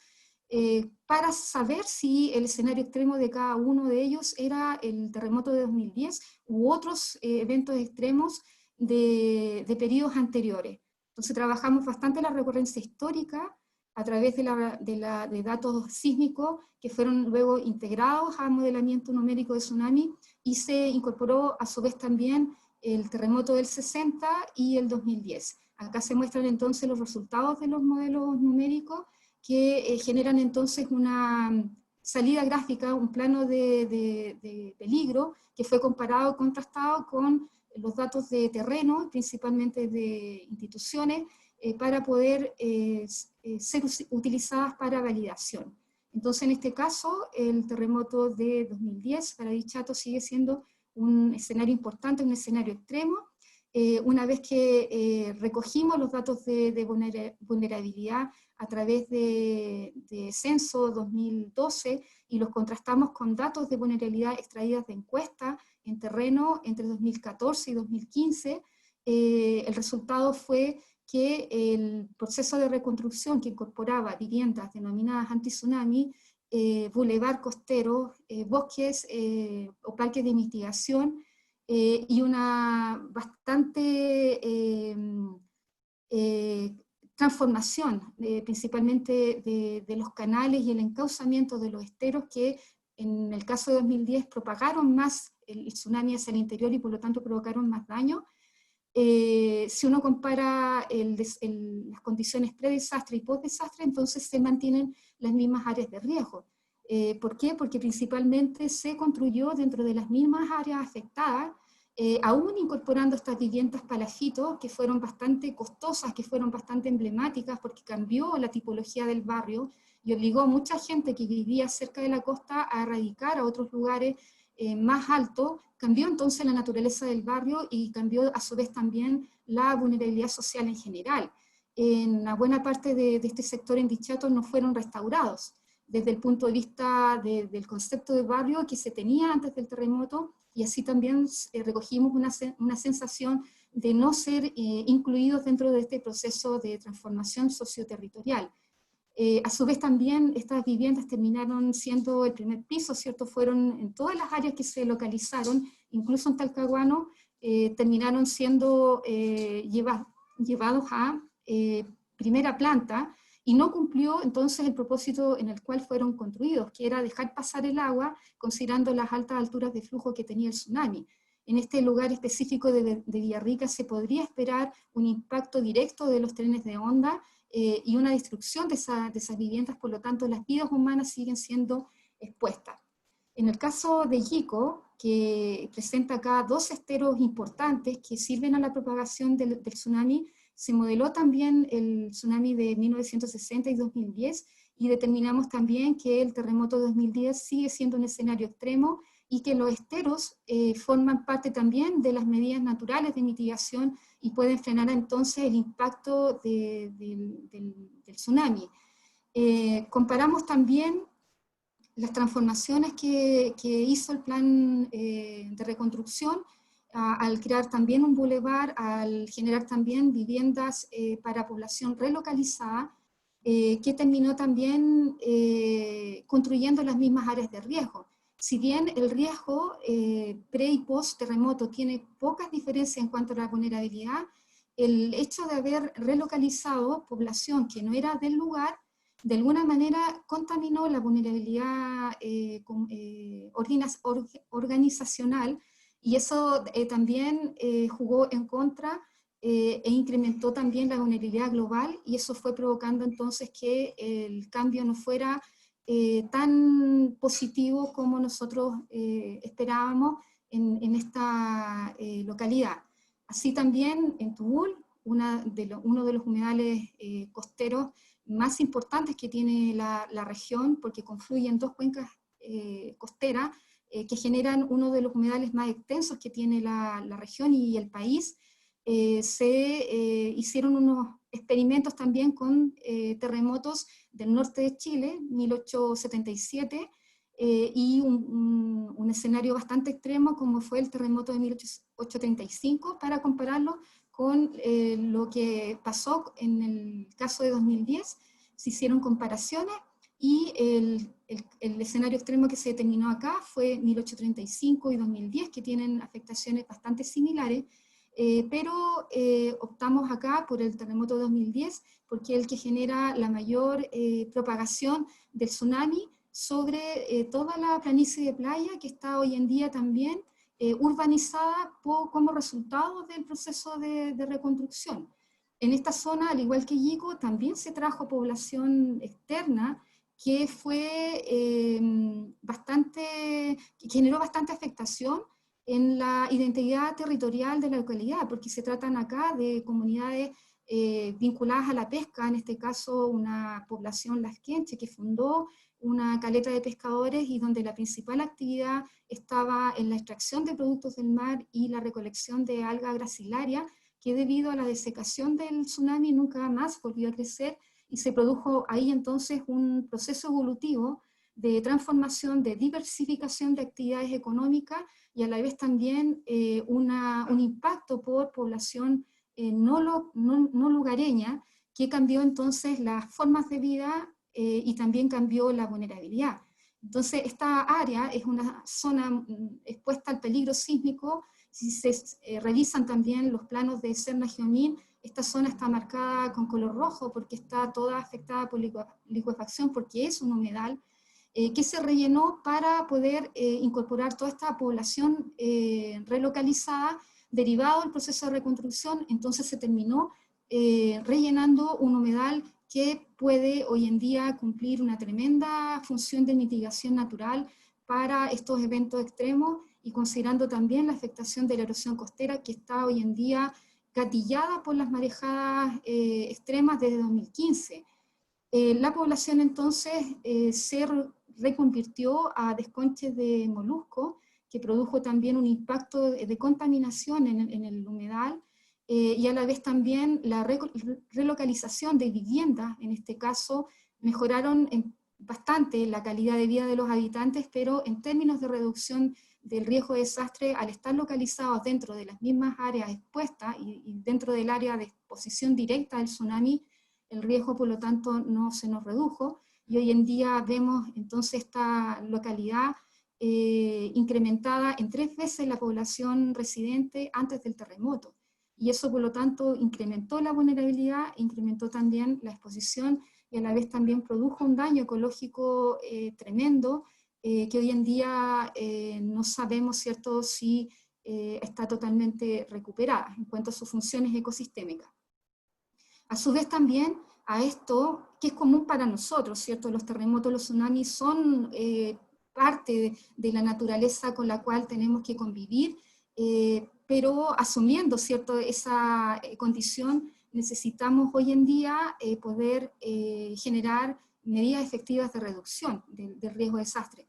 para saber si el escenario extremo de cada uno de ellos era el terremoto de 2010 u otros eventos extremos de periodos anteriores. Entonces trabajamos bastante la recurrencia histórica a través de datos sísmicos que fueron luego integrados al modelamiento numérico de tsunami, y se incorporó a su vez también el terremoto del 60 y el 2010. Acá se muestran entonces los resultados de los modelos numéricos que generan entonces una salida gráfica, un plano de peligro que fue comparado, contrastado con los datos de terreno, principalmente de instituciones, para poder ser utilizadas para validación. Entonces, en este caso, el terremoto de 2010 para Ichato sigue siendo un escenario importante, un escenario extremo. Una vez que recogimos los datos de vulnerabilidad a través de Censo 2012 y los contrastamos con datos de vulnerabilidad extraídas de encuestas en terreno entre 2014 y 2015, el resultado fue que el proceso de reconstrucción que incorporaba viviendas denominadas anti-tsunami, bulevar costero, bosques o parques de mitigación, y una bastante transformación, principalmente de los canales y el encauzamiento de los esteros, que en el caso de 2010 propagaron más el tsunami hacia el interior y por lo tanto provocaron más daño. Si uno compara las condiciones pre-desastre y post-desastre, entonces se mantienen las mismas áreas de riesgo. ¿Por qué? Porque principalmente se construyó dentro de las mismas áreas afectadas, aún incorporando estas viviendas palafitos, que fueron bastante costosas, que fueron bastante emblemáticas, porque cambió la tipología del barrio y obligó a mucha gente que vivía cerca de la costa a radicar a otros lugares más alto, cambió entonces la naturaleza del barrio y cambió a su vez también la vulnerabilidad social en general. En una buena parte de este sector en Dichato no fueron restaurados desde el punto de vista del concepto de barrio que se tenía antes del terremoto, y así también recogimos una sensación de no ser incluidos dentro de este proceso de transformación socioterritorial. A su vez también estas viviendas terminaron siendo el primer piso, ¿cierto? Fueron en todas las áreas que se localizaron, incluso en Talcahuano, terminaron siendo llevados a primera planta, y no cumplió entonces el propósito en el cual fueron construidos, que era dejar pasar el agua considerando las altas alturas de flujo que tenía el tsunami. En este lugar específico de Villarrica se podría esperar un impacto directo de los trenes de onda y una destrucción de esas viviendas, por lo tanto las vidas humanas siguen siendo expuestas. En el caso de Yico, que presenta acá dos esteros importantes que sirven a la propagación del tsunami, se modeló también el tsunami de 1960 y 2010, y determinamos también que el terremoto de 2010 sigue siendo un escenario extremo, y que los esteros forman parte también de las medidas naturales de mitigación y pueden frenar entonces el impacto del tsunami. Comparamos también las transformaciones que hizo el plan de reconstrucción al crear también un bulevar, al generar también viviendas para población relocalizada, que terminó también construyendo las mismas áreas de riesgo. Si bien el riesgo pre y post terremoto tiene pocas diferencias en cuanto a la vulnerabilidad, el hecho de haber relocalizado población que no era del lugar, de alguna manera contaminó la vulnerabilidad organizacional, y eso también jugó en contra e incrementó también la vulnerabilidad global, y eso fue provocando entonces que el cambio no fuera tan positivo como nosotros esperábamos en esta localidad. Así también en Tubul, uno de los humedales costeros más importantes que tiene la región, porque confluyen dos cuencas costeras que generan uno de los humedales más extensos que tiene la región y el país. Se hicieron unos experimentos también con terremotos del norte de Chile, 1877, y un escenario bastante extremo como fue el terremoto de 1835, para compararlo con lo que pasó en el caso de 2010. Se hicieron comparaciones, y el escenario extremo que se determinó acá fue 1835 y 2010, que tienen afectaciones bastante similares, pero optamos acá por el terremoto de 2010, porque es el que genera la mayor propagación del tsunami sobre toda la planicie de playa, que está hoy en día también urbanizada como resultado del proceso de reconstrucción. En esta zona, al igual que Yico, también se trajo población externa que fue que generó bastante afectación en la identidad territorial de la localidad, porque se tratan acá de comunidades vinculadas a la pesca, en este caso una población lasquenche que fundó una caleta de pescadores, y donde la principal actividad estaba en la extracción de productos del mar y la recolección de alga gracilaria, que debido a la desecación del tsunami nunca más volvió a crecer, y se produjo ahí entonces un proceso evolutivo de transformación, de diversificación de actividades económicas, y a la vez también un impacto por población no lugareña, que cambió entonces las formas de vida y también cambió la vulnerabilidad. Entonces esta área es una zona expuesta al peligro sísmico. Si se revisan también los planos de Serna-Geomin, esta zona está marcada con color rojo porque está toda afectada por licuefacción, porque es un humedal que se rellenó para poder incorporar toda esta población relocalizada derivado del proceso de reconstrucción. Entonces se terminó rellenando un humedal que puede hoy en día cumplir una tremenda función de mitigación natural para estos eventos extremos, y considerando también la afectación de la erosión costera, que está hoy en día gatillada por las marejadas extremas desde 2015. La población entonces se reconvirtió a desconches de moluscos, que produjo también un impacto de contaminación en el humedal, y a la vez también la relocalización de viviendas, en este caso, mejoraron bastante la calidad de vida de los habitantes, pero en términos de reducción del riesgo de desastre, al estar localizados dentro de las mismas áreas expuestas y dentro del área de exposición directa del tsunami, el riesgo por lo tanto no se nos redujo, y hoy en día vemos entonces esta localidad incrementada en 3 veces la población residente antes del terremoto. Y eso por lo tanto incrementó la vulnerabilidad, incrementó también la exposición y a la vez también produjo un daño ecológico tremendo que hoy en día no sabemos, ¿cierto?, si está totalmente recuperada en cuanto a sus funciones ecosistémicas. A su vez también a esto, que es común para nosotros, ¿cierto? Los terremotos, los tsunamis son parte de la naturaleza con la cual tenemos que convivir, pero asumiendo, ¿cierto?, esa condición, necesitamos hoy en día poder generar medidas efectivas de reducción del riesgo de desastre.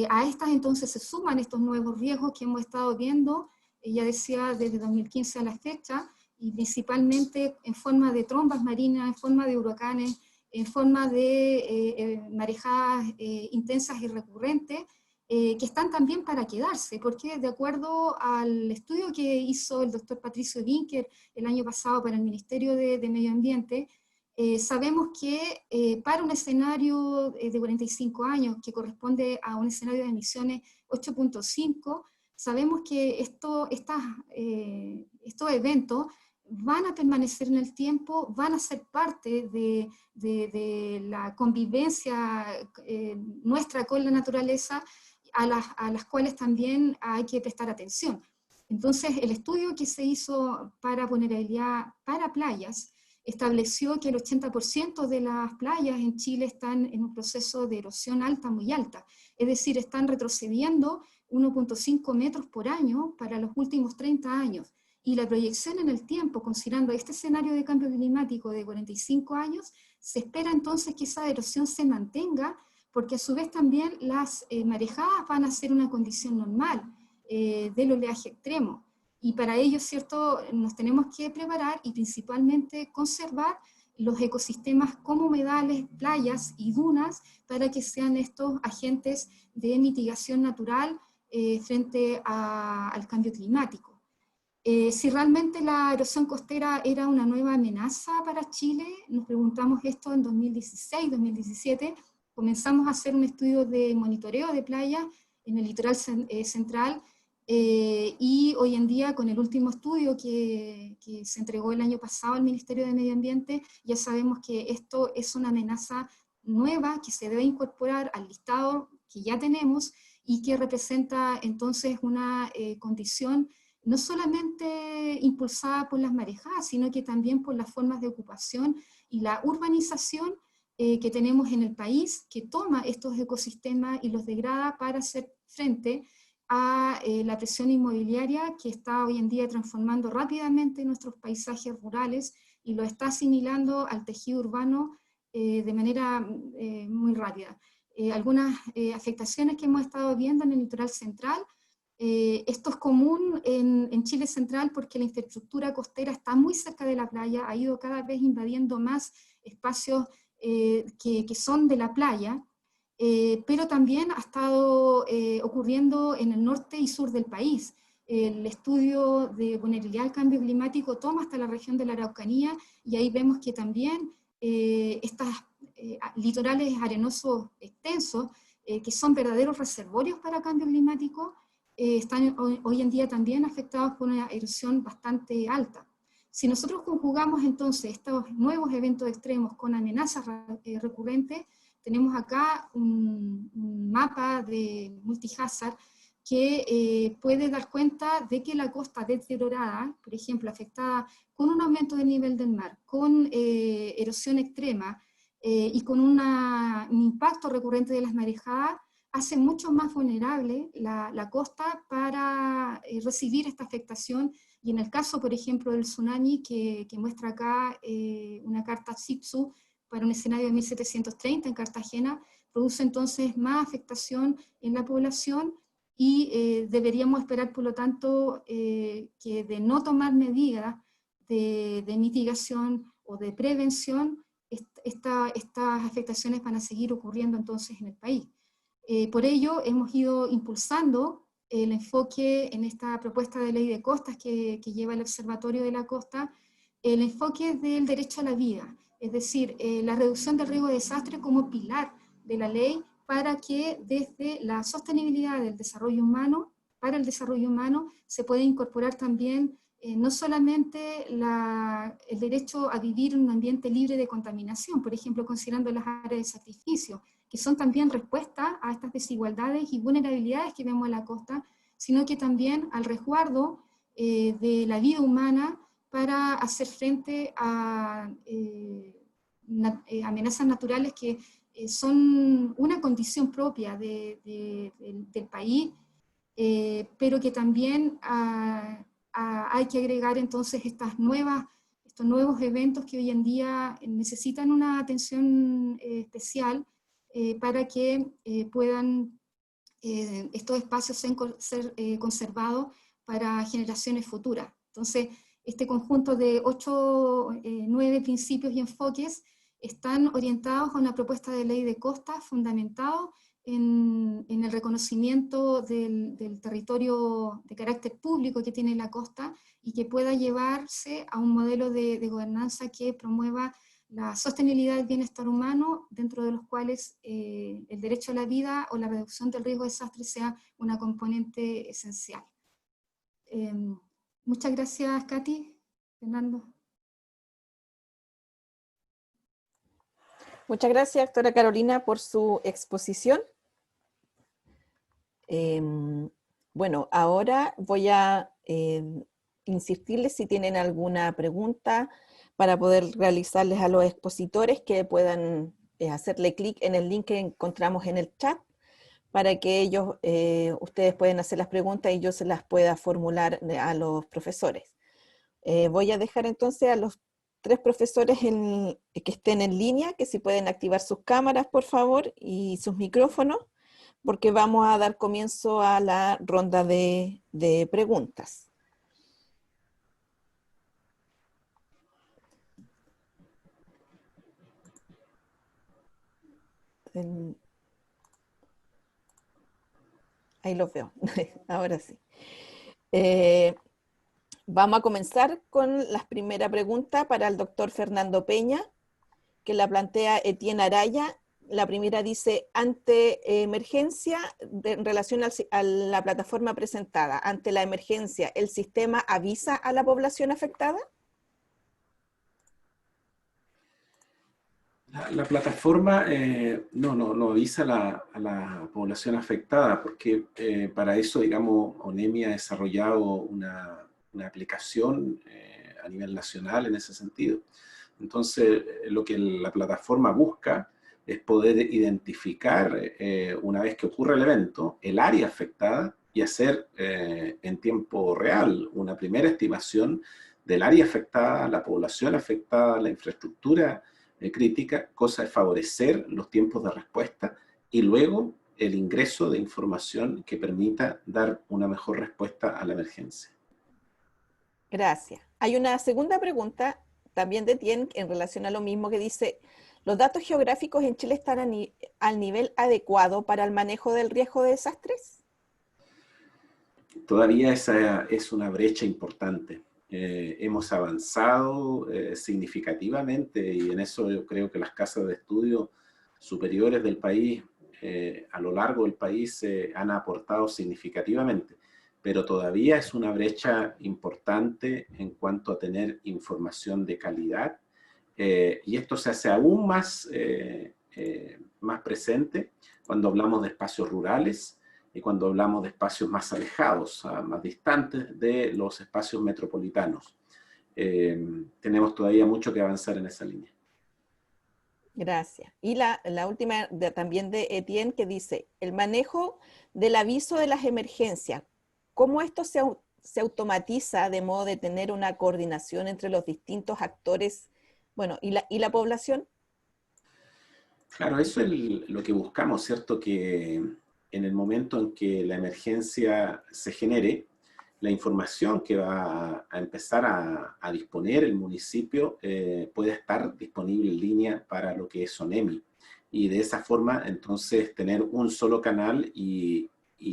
A estas entonces se suman estos nuevos riesgos que hemos estado viendo, ya decía, desde 2015 a la fecha, y principalmente en forma de trombas marinas, en forma de huracanes, en forma de marejadas intensas y recurrentes, que están también para quedarse, porque de acuerdo al estudio que hizo el doctor Patricio Winker el año pasado para el Ministerio de Medio Ambiente, sabemos que para un escenario de 45 años, que corresponde a un escenario de emisiones 8.5, sabemos que estos eventos van a permanecer en el tiempo, van a ser parte de la convivencia nuestra con la naturaleza, a las cuales también hay que prestar atención. Entonces, el estudio que se hizo para vulnerabilidad para playas estableció que el 80% de las playas en Chile están en un proceso de erosión alta, muy alta, es decir, están retrocediendo 1.5 metros por año para los últimos 30 años. Y la proyección en el tiempo, considerando este escenario de cambio climático de 45 años, se espera entonces que esa erosión se mantenga, porque a su vez también las marejadas van a ser una condición normal del oleaje extremo. Y para ello, ¿cierto?, nos tenemos que preparar y principalmente conservar los ecosistemas como humedales, playas y dunas, para que sean estos agentes de mitigación natural frente al cambio climático. Si realmente la erosión costera era una nueva amenaza para Chile, nos preguntamos esto en 2016, 2017, comenzamos a hacer un estudio de monitoreo de playas en el litoral central, y hoy en día con el último estudio que se entregó el año pasado al Ministerio de Medio Ambiente, ya sabemos que esto es una amenaza nueva que se debe incorporar al listado que ya tenemos y que representa entonces una condición no solamente impulsada por las marejadas, sino que también por las formas de ocupación y la urbanización que tenemos en el país, que toma estos ecosistemas y los degrada para hacer frente a la presión inmobiliaria que está hoy en día transformando rápidamente nuestros paisajes rurales y lo está asimilando al tejido urbano de manera muy rápida. Algunas afectaciones que hemos estado viendo en el litoral central. Esto es común en Chile central porque la infraestructura costera está muy cerca de la playa, ha ido cada vez invadiendo más espacios que son de la playa, pero también ha estado ocurriendo en el norte y sur del país. El estudio de vulnerabilidad al cambio climático toma hasta la región de la Araucanía y ahí vemos que también estos litorales arenosos extensos, que son verdaderos reservorios para cambio climático, están hoy en día también afectados por una erosión bastante alta. Si nosotros conjugamos entonces estos nuevos eventos extremos con amenazas recurrentes, tenemos acá un mapa de multihazard que puede dar cuenta de que la costa deteriorada, por ejemplo, afectada con un aumento del nivel del mar, con erosión extrema y con un impacto recurrente de las marejadas, hace mucho más vulnerable la costa para recibir esta afectación. Y en el caso, por ejemplo, del tsunami, que muestra acá una carta SIPSU para un escenario de 1730 en Cartagena, produce entonces más afectación en la población y deberíamos esperar, por lo tanto, que de no tomar medidas de mitigación o de prevención, estas afectaciones van a seguir ocurriendo entonces en el país. Por ello, hemos ido impulsando el enfoque en esta propuesta de ley de costas que lleva el Observatorio de la Costa, el enfoque del derecho a la vida, es decir, la reducción del riesgo de desastre como pilar de la ley para que desde la sostenibilidad del desarrollo humano, para el desarrollo humano, se pueda incorporar también no solamente el derecho a vivir en un ambiente libre de contaminación, por ejemplo, considerando las áreas de sacrificio, que son también respuesta a estas desigualdades y vulnerabilidades que vemos en la costa, sino que también al resguardo de la vida humana para hacer frente a amenazas naturales que son una condición propia del país, pero que también hay que agregar entonces estos nuevos eventos que hoy en día necesitan una atención especial para que puedan estos espacios ser conservados para generaciones futuras. Entonces, este conjunto de 9 principios y enfoques están orientados a una propuesta de ley de costas fundamentado en el reconocimiento del territorio de carácter público que tiene la costa y que pueda llevarse a un modelo de gobernanza que promueva la sostenibilidad del bienestar humano, dentro de los cuales el derecho a la vida o la reducción del riesgo de desastre sea una componente esencial. Muchas gracias, Katy. Fernando. Muchas gracias, doctora Carolina, por su exposición. Bueno, ahora voy a insistirles si tienen alguna pregunta para poder realizarles a los expositores, que puedan hacerle clic en el link que encontramos en el chat para que ellos, ustedes pueden hacer las preguntas y yo se las pueda formular a los profesores. Voy a dejar entonces a los 3 profesores que estén en línea, que si pueden activar sus cámaras, por favor, y sus micrófonos, porque vamos a dar comienzo a la ronda de preguntas. Ahí los veo, ahora sí. Vamos a comenzar con la primera pregunta para el doctor Fernando Peña, que la plantea Etienne Araya. La primera dice, ante emergencia, en relación a la plataforma presentada, ante la emergencia, ¿el sistema avisa a la población afectada? La plataforma no avisa a la población afectada, porque para eso, digamos, ONEMI ha desarrollado una aplicación a nivel nacional en ese sentido. Entonces, lo que la plataforma busca es poder identificar, una vez que ocurre el evento, el área afectada y hacer en tiempo real una primera estimación del área afectada, la población afectada, la infraestructura crítica, cosa de favorecer los tiempos de respuesta y luego el ingreso de información que permita dar una mejor respuesta a la emergencia. Gracias. Hay una segunda pregunta también de Etienne en relación a lo mismo, que dice, ¿los datos geográficos en Chile están al nivel adecuado para el manejo del riesgo de desastres? Todavía esa es una brecha importante. Hemos avanzado significativamente, y en eso yo creo que las casas de estudio superiores del país, a lo largo del país, han aportado significativamente, pero todavía es una brecha importante en cuanto a tener información de calidad, y esto se hace aún más presente cuando hablamos de espacios rurales, y cuando hablamos de espacios más alejados, más distantes de los espacios metropolitanos. Tenemos todavía mucho que avanzar en esa línea. Gracias. Y la última también de Etienne, que dice, el manejo del aviso de las emergencias, ¿cómo esto se automatiza de modo de tener una coordinación entre los distintos actores, bueno, y la población? Claro, eso es lo que buscamos, ¿cierto? Que en el momento en que la emergencia se genere, la información que va a empezar a disponer el municipio puede estar disponible en línea para lo que es ONEMI. Y de esa forma, entonces, tener un solo canal y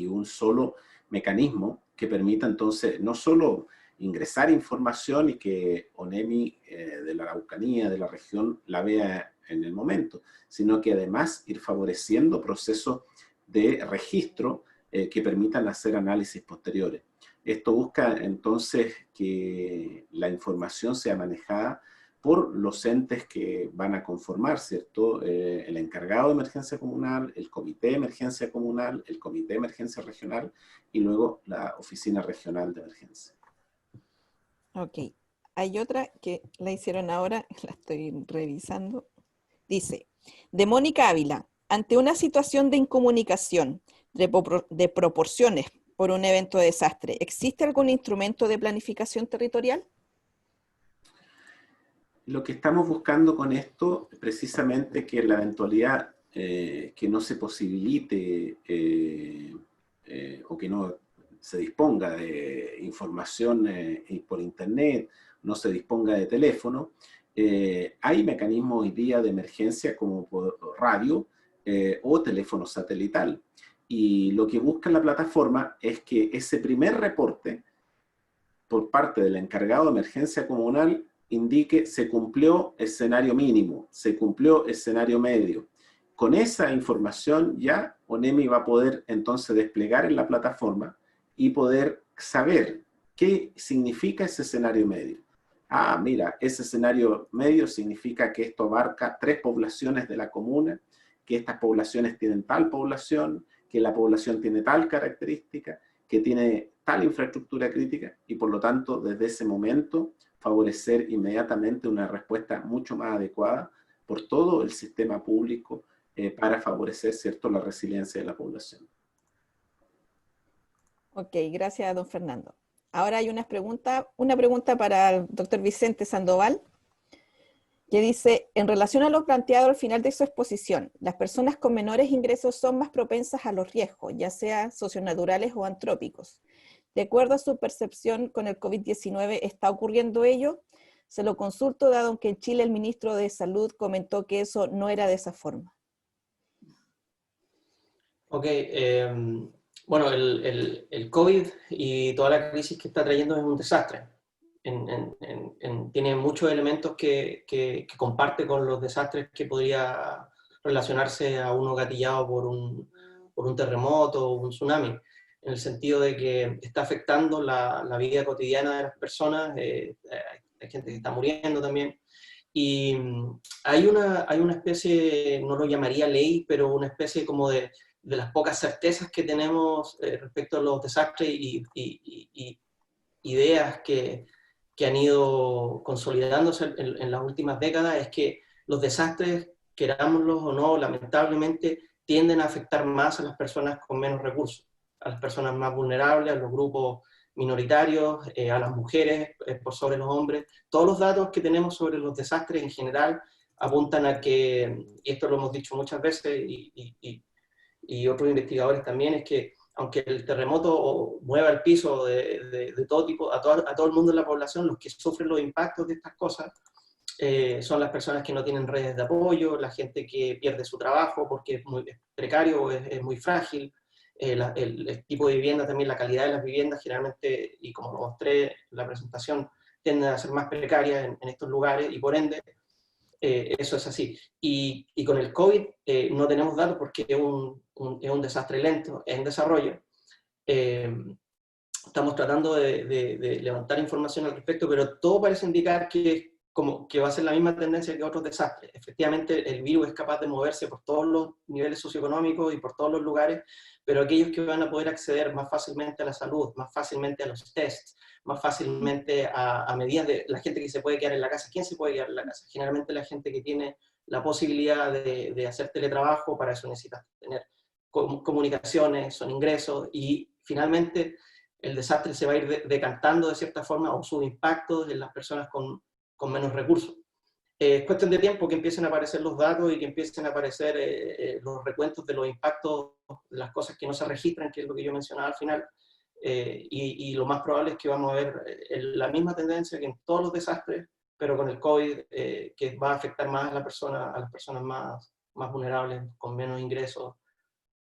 un solo mecanismo que permita, entonces, no solo ingresar información y que ONEMI de la Araucanía, de la región, la vea en el momento, sino que además ir favoreciendo procesos de registro que permitan hacer análisis posteriores. Esto busca entonces que la información sea manejada por los entes que van a conformar, ¿cierto? El encargado de emergencia comunal, el comité de emergencia comunal, el comité de emergencia regional y luego la oficina regional de emergencia. Ok, hay otra que la hicieron ahora, la estoy revisando. Dice, de Mónica Ávila, ante una situación de incomunicación de proporciones por un evento de desastre, ¿existe algún instrumento de planificación territorial? Lo que estamos buscando con esto, precisamente que la eventualidad que no se posibilite o que no se disponga de información por internet, no se disponga de teléfono, hay mecanismos hoy día de emergencia como por radio o teléfono satelital. Y lo que busca la plataforma es que ese primer reporte por parte del encargado de emergencia comunal indique se cumplió escenario mínimo, se cumplió escenario medio. Con esa información ya ONEMI va a poder entonces desplegar en la plataforma y poder saber qué significa ese escenario medio. Ah, mira, ese escenario medio significa que esto abarca 3 poblaciones de la comuna, que estas poblaciones tienen tal población, que la población tiene tal característica, que tiene tal infraestructura crítica, y por lo tanto, desde ese momento, favorecer inmediatamente una respuesta mucho más adecuada por todo el sistema público para favorecer, ¿cierto?, la resiliencia de la población. Ok, gracias, don Fernando. Ahora hay una pregunta para el doctor Vicente Sandoval, que dice, en relación a lo planteado al final de su exposición, las personas con menores ingresos son más propensas a los riesgos, ya sea socionaturales o antrópicos. De acuerdo a su percepción con el COVID-19, ¿está ocurriendo ello? Se lo consulto, dado que en Chile el ministro de Salud comentó que eso no era de esa forma. Ok, bueno, el COVID y toda la crisis que está trayendo es un desastre. Tiene muchos elementos que comparte con los desastres que podría relacionarse a uno gatillado por un terremoto o un tsunami, en el sentido de que está afectando la vida cotidiana de las personas, hay gente que está muriendo también, y hay una especie, no lo llamaría ley, pero una especie como de las pocas certezas que tenemos respecto a los desastres y ideas que han ido consolidándose en las últimas décadas, es que los desastres, querámoslos o no, lamentablemente, tienden a afectar más a las personas con menos recursos, a las personas más vulnerables, a los grupos minoritarios, a las mujeres por sobre los hombres. Todos los datos que tenemos sobre los desastres en general apuntan a que, y esto lo hemos dicho muchas veces, y otros investigadores también, es que aunque el terremoto mueva el piso de todo tipo, a todo el mundo en la población, los que sufren los impactos de estas cosas son las personas que no tienen redes de apoyo, la gente que pierde su trabajo porque es muy precario, es muy frágil, el tipo de vivienda también, la calidad de las viviendas generalmente, y como lo mostré en la presentación, tienden a ser más precarias en estos lugares, y por ende eso es así. Y con el COVID no tenemos datos porque es un desastre lento, en desarrollo. Estamos tratando de levantar información al respecto, pero todo parece indicar que va a ser la misma tendencia que otros desastres. Efectivamente, el virus es capaz de moverse por todos los niveles socioeconómicos y por todos los lugares, pero aquellos que van a poder acceder más fácilmente a la salud, más fácilmente a los tests, más fácilmente a medidas de la gente que se puede quedar en la casa. ¿Quién se puede quedar en la casa? Generalmente la gente que tiene la posibilidad de hacer teletrabajo. Para eso necesitas tener comunicaciones, son ingresos, y finalmente el desastre se va a ir decantando de cierta forma, o sus impactos en las personas con menos recursos. Es cuestión de tiempo que empiecen a aparecer los datos y que empiecen a aparecer los recuentos de los impactos, de las cosas que no se registran, que es lo que yo mencionaba al final. Y lo más probable es que vamos a ver la misma tendencia que en todos los desastres, pero con el COVID, que va a afectar más a las personas más vulnerables, con menos ingresos,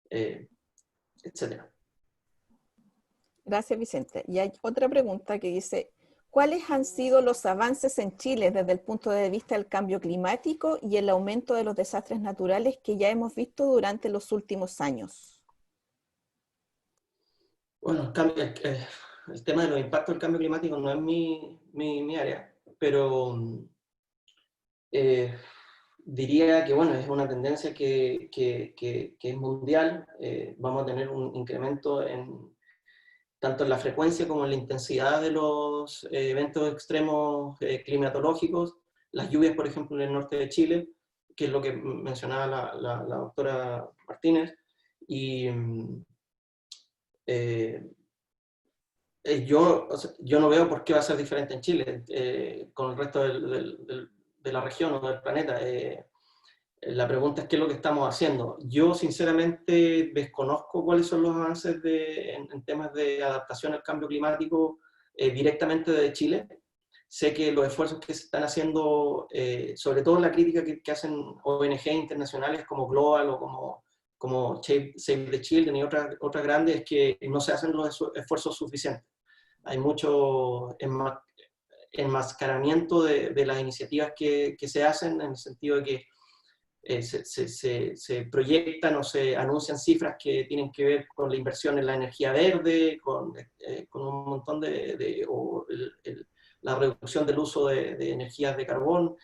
etc. Gracias, Vicente. Y hay otra pregunta que dice, ¿cuáles han sido los avances en Chile desde el punto de vista del cambio climático y el aumento de los desastres naturales que ya hemos visto durante los últimos años? Bueno, el tema de los impactos del cambio climático no es mi área, pero diría que bueno, es una tendencia que es mundial. Vamos a tener un incremento tanto en la frecuencia como en la intensidad de los eventos extremos climatológicos. Las lluvias, por ejemplo, en el norte de Chile, que es lo que mencionaba la doctora Martínez, y yo no veo por qué va a ser diferente en Chile con el resto de la región o del planeta. La pregunta es qué es lo que estamos haciendo. Yo sinceramente desconozco cuáles son los avances en temas de adaptación al cambio climático directamente de Chile. Sé que los esfuerzos que se están haciendo, sobre todo la crítica que hacen ONG internacionales como Global o como Save the Children y otras grandes, es que no se hacen los esfuerzos suficientes. Hay mucho enmascaramiento de las iniciativas que se hacen, en el sentido de que se proyectan o se anuncian cifras que tienen que ver con la inversión en la energía verde, con un montón la reducción del uso de energías de carbón,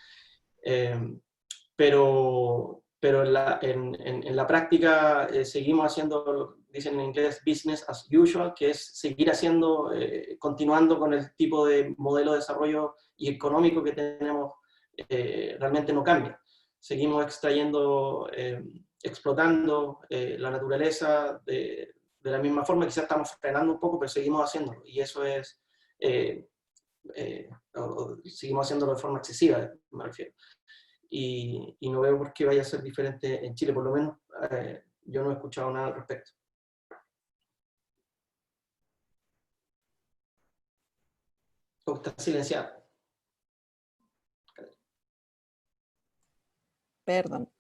pero en la práctica seguimos haciendo, dicen en inglés, business as usual, que es seguir continuando con el tipo de modelo de desarrollo y económico que tenemos, realmente no cambia. Seguimos explotando la naturaleza de la misma forma. Quizás estamos frenando un poco, pero seguimos haciéndolo. Y eso es, seguimos haciéndolo de forma excesiva, me refiero. Y no veo por qué vaya a ser diferente en Chile, por lo menos yo no he escuchado nada al respecto. Está silenciado. Perdón.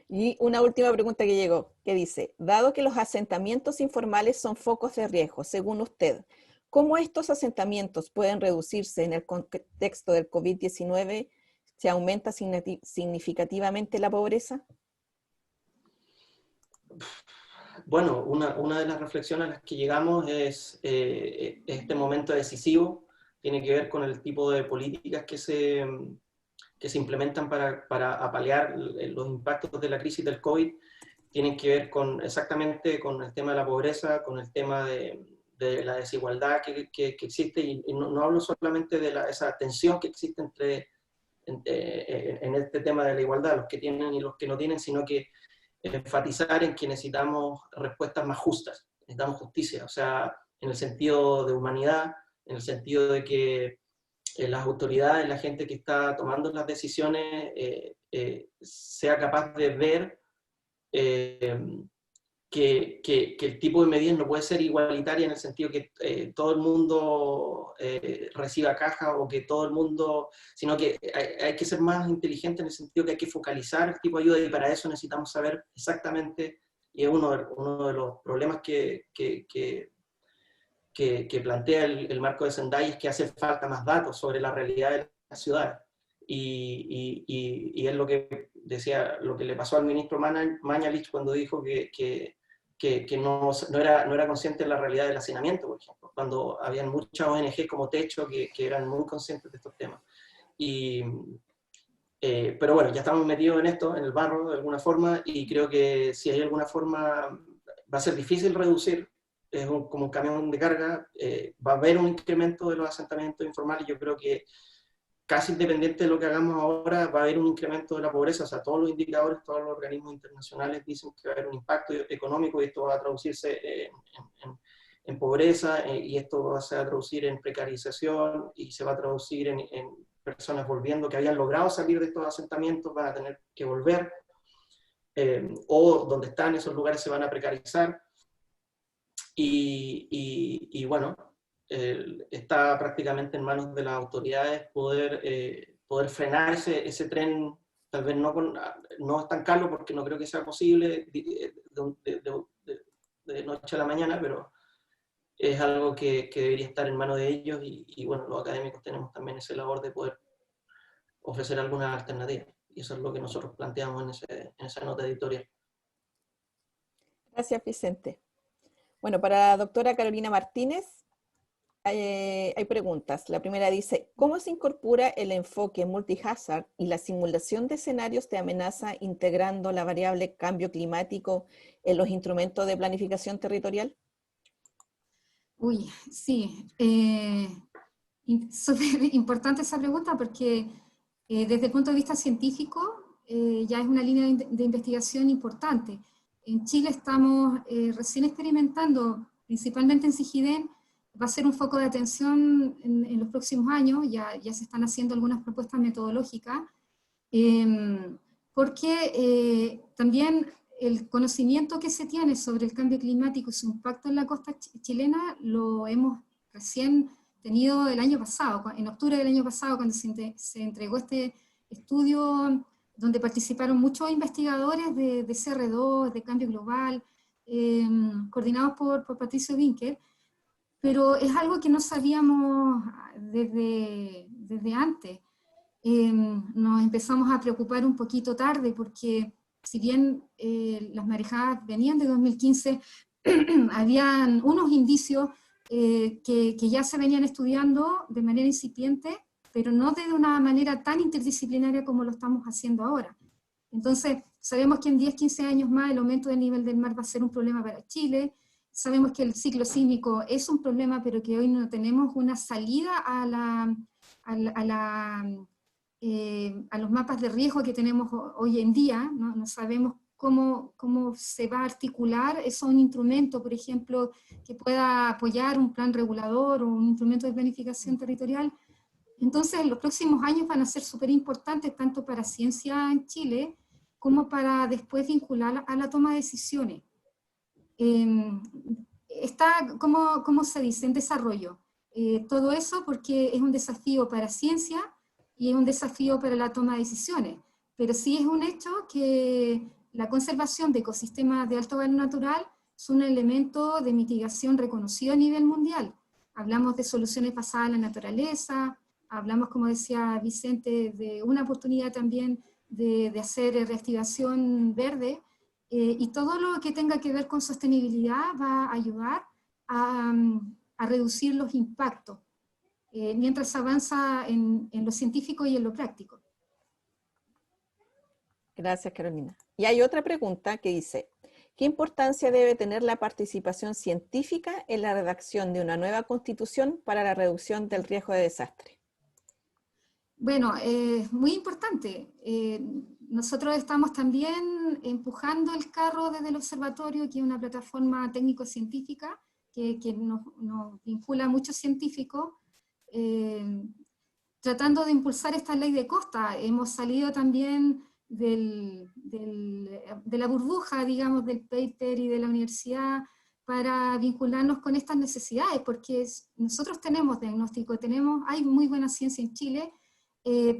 Y una última pregunta que llegó, que dice, dado que los asentamientos informales son focos de riesgo, según usted, ¿cómo estos asentamientos pueden reducirse en el contexto del COVID-19 si aumenta significativamente la pobreza? Bueno, una de las reflexiones a las que llegamos es este momento decisivo, tiene que ver con el tipo de políticas que se implementan para paliar los impactos de la crisis del COVID. Tienen que ver exactamente con el tema de la pobreza, con el tema de la desigualdad que existe, y no hablo solamente de esa tensión que existe en este tema de la igualdad, los que tienen y los que no tienen, sino que enfatizar en que necesitamos respuestas más justas, necesitamos justicia, o sea, en el sentido de humanidad, en el sentido de que las autoridades, la gente que está tomando las decisiones, sea capaz de ver que el tipo de medidas no puede ser igualitaria en el sentido que todo el mundo reciba caja o que todo el mundo, sino que hay que ser más inteligente en el sentido que hay que focalizar el tipo de ayuda, y para eso necesitamos saber exactamente, y es uno de los problemas que plantea el marco de Sendai, es que hace falta más datos sobre la realidad de la ciudad. Y es lo que decía, lo que le pasó al ministro Mañalich cuando dijo que no era consciente de la realidad del hacinamiento, por ejemplo, cuando habían muchas ONG como Techo que eran muy conscientes de estos temas. Pero bueno, ya estamos metidos en esto, en el barro de alguna forma, y creo que si hay alguna forma, va a ser difícil reducir, es como un camión de carga, va a haber un incremento de los asentamientos informales. Yo creo que casi independiente de lo que hagamos ahora, va a haber un incremento de la pobreza. O sea, todos los indicadores, todos los organismos internacionales dicen que va a haber un impacto económico, y esto va a traducirse en pobreza, y esto se va a traducir en precarización, y se va a traducir personas volviendo que habían logrado salir de estos asentamientos van a tener que volver, o donde están esos lugares se van a precarizar, y bueno, está prácticamente en manos de las autoridades poder frenar ese tren, tal vez no estancarlo, porque no creo que sea posible de noche a la mañana, pero es algo que debería estar en manos de ellos, y bueno, los académicos tenemos también esa labor de poder ofrecer alguna alternativa, y eso es lo que nosotros planteamos en esa nota editorial. Gracias, Vicente. Bueno, para la doctora Carolina Martínez hay preguntas. La primera dice, ¿cómo se incorpora el enfoque multi-hazard y la simulación de escenarios de amenaza integrando la variable cambio climático en los instrumentos de planificación territorial? Uy, sí. Súper importante esa pregunta porque desde el punto de vista científico ya es una línea de investigación importante. En Chile estamos recién experimentando, principalmente en Sijidén, va a ser un foco de atención en los próximos años, ya se están haciendo algunas propuestas metodológicas, porque también el conocimiento que se tiene sobre el cambio climático y su impacto en la costa chilena lo hemos recién tenido el año pasado, en octubre del año pasado, cuando se entregó este estudio donde participaron muchos investigadores de CR2, de Cambio Global, coordinados por Patricio Winker, pero es algo que no sabíamos desde antes. Nos empezamos a preocupar un poquito tarde, porque si bien las marejadas venían de 2015, habían unos indicios que ya se venían estudiando de manera incipiente, pero no de una manera tan interdisciplinaria como lo estamos haciendo ahora. Entonces, sabemos que en 10, 15 años más el aumento del nivel del mar va a ser un problema para Chile. Sabemos que el ciclo sísmico es un problema, pero que hoy no tenemos una salida a los mapas de riesgo que tenemos hoy en día. No sabemos cómo se va a articular eso, un instrumento, por ejemplo, que pueda apoyar un plan regulador o un instrumento de planificación territorial. Entonces, los próximos años van a ser súper importantes, tanto para ciencia en Chile, como para después vincular a la toma de decisiones. Está, ¿cómo se dice?, en desarrollo. Todo eso porque es un desafío para ciencia y es un desafío para la toma de decisiones. Pero sí es un hecho que la conservación de ecosistemas de alto valor natural es un elemento de mitigación reconocido a nivel mundial. Hablamos de soluciones basadas en la naturaleza, hablamos, como decía Vicente, de una oportunidad también de hacer reactivación verde, y todo lo que tenga que ver con sostenibilidad va a ayudar a reducir los impactos, mientras avanza en lo científico y en lo práctico. Gracias, Carolina. Y hay otra pregunta que dice, ¿qué importancia debe tener la participación científica en la redacción de una nueva constitución para la reducción del riesgo de desastre? Bueno, muy importante. Nosotros estamos también empujando el carro desde el observatorio, que es una plataforma técnico-científica que nos vincula a muchos científicos, tratando de impulsar esta ley de costa. Hemos salido también de la burbuja, digamos, del paper y de la universidad, para vincularnos con estas necesidades, porque nosotros tenemos diagnóstico, hay muy buena ciencia en Chile,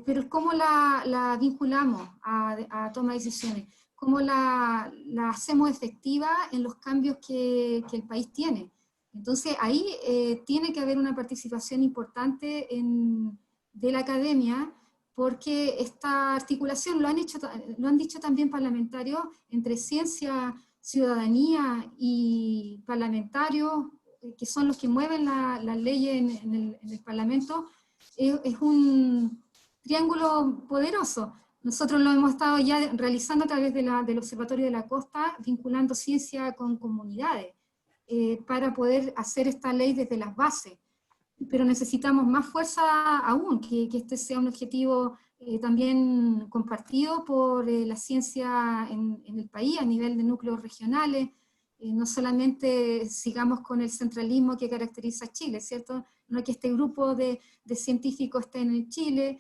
pero ¿cómo la vinculamos a toma de decisiones? ¿Cómo la hacemos efectiva en los cambios que el país tiene? Entonces ahí tiene que haber una participación importante de la academia, porque esta articulación lo han dicho también parlamentarios entre ciencia, ciudadanía y parlamentarios, que son los que mueven las leyes en el Parlamento. Es un triángulo poderoso. Nosotros lo hemos estado ya realizando a través del Observatorio de la Costa, vinculando ciencia con comunidades, para poder hacer esta ley desde las bases. Pero necesitamos más fuerza aún, que este sea un objetivo también compartido por la ciencia en el país, a nivel de núcleos regionales. No solamente sigamos con el centralismo que caracteriza a Chile, ¿cierto? No que este grupo de científicos estén en Chile,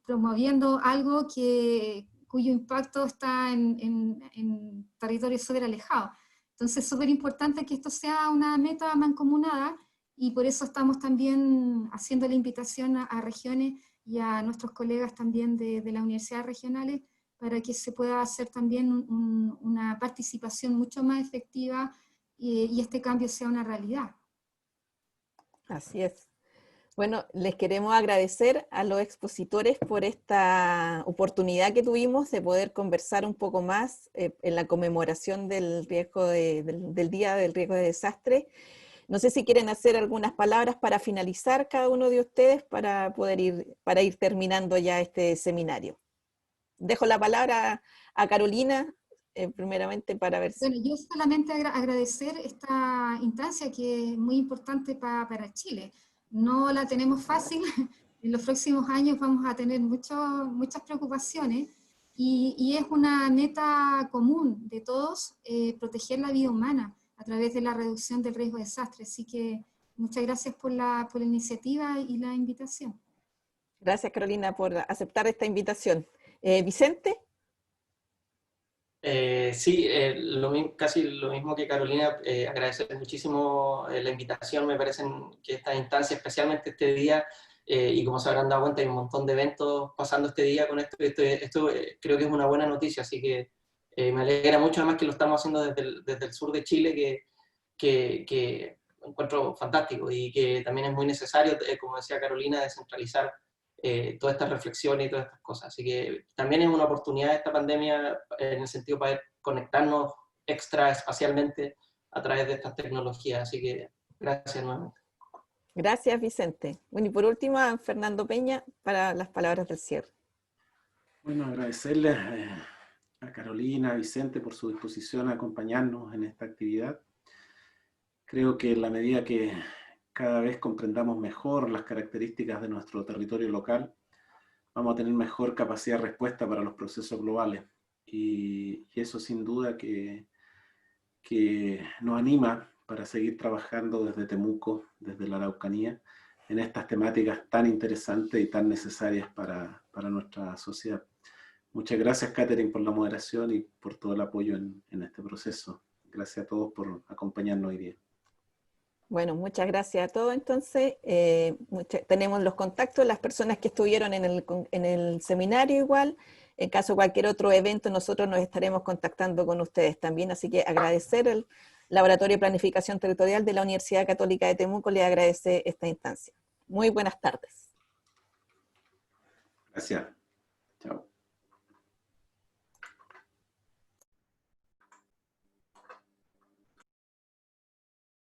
promoviendo algo cuyo impacto está en territorios súper alejados. Entonces es súper importante que esto sea una meta mancomunada, y por eso estamos también haciendo la invitación a regiones y a nuestros colegas también de las universidades regionales, para que se pueda hacer también una participación mucho más efectiva y este cambio sea una realidad. Así es. Bueno, les queremos agradecer a los expositores por esta oportunidad que tuvimos de poder conversar un poco más en la conmemoración del Día del Riesgo de Desastre. No sé si quieren hacer algunas palabras para finalizar cada uno de ustedes para ir terminando ya este seminario. Dejo la palabra a Carolina, primeramente para ver si... Bueno, yo solamente agradecer esta instancia que es muy importante para Chile. No la tenemos fácil, en los próximos años vamos a tener muchas preocupaciones, y es una meta común de todos, proteger la vida humana a través de la reducción del riesgo de desastre. Así que muchas gracias por la iniciativa y la invitación. Gracias, Carolina, por aceptar esta invitación. Vicente. Sí, casi lo mismo que Carolina, agradecer muchísimo la invitación. Me parece que esta instancia, especialmente este día, y como se habrán dado cuenta, hay un montón de eventos pasando este día con esto. Esto creo que es una buena noticia, así que me alegra mucho, además que lo estamos haciendo desde el sur de Chile, que encuentro fantástico, y que también es muy necesario, como decía Carolina, descentralizar todas estas reflexiones y todas estas cosas. Así que también es una oportunidad esta pandemia en el sentido para conectarnos extra espacialmente a través de estas tecnologías. Así que gracias nuevamente. Gracias, Vicente. Bueno, y por último, a Fernando Peña para las palabras del cierre. Bueno, agradecerles a Carolina, a Vicente por su disposición a acompañarnos en esta actividad. Creo que en la medida que cada vez comprendamos mejor las características de nuestro territorio local, vamos a tener mejor capacidad de respuesta para los procesos globales. Y eso sin duda que nos anima para seguir trabajando desde Temuco, desde la Araucanía, en estas temáticas tan interesantes y tan necesarias para nuestra sociedad. Muchas gracias, Catherine, por la moderación y por todo el apoyo en este proceso. Gracias a todos por acompañarnos hoy día. Bueno, muchas gracias a todos. Entonces, tenemos los contactos, las personas que estuvieron en el seminario igual. En caso de cualquier otro evento, nosotros nos estaremos contactando con ustedes también. Así que agradecer el Laboratorio de Planificación Territorial de la Universidad Católica de Temuco, le agradece esta instancia. Muy buenas tardes. Gracias. Chao.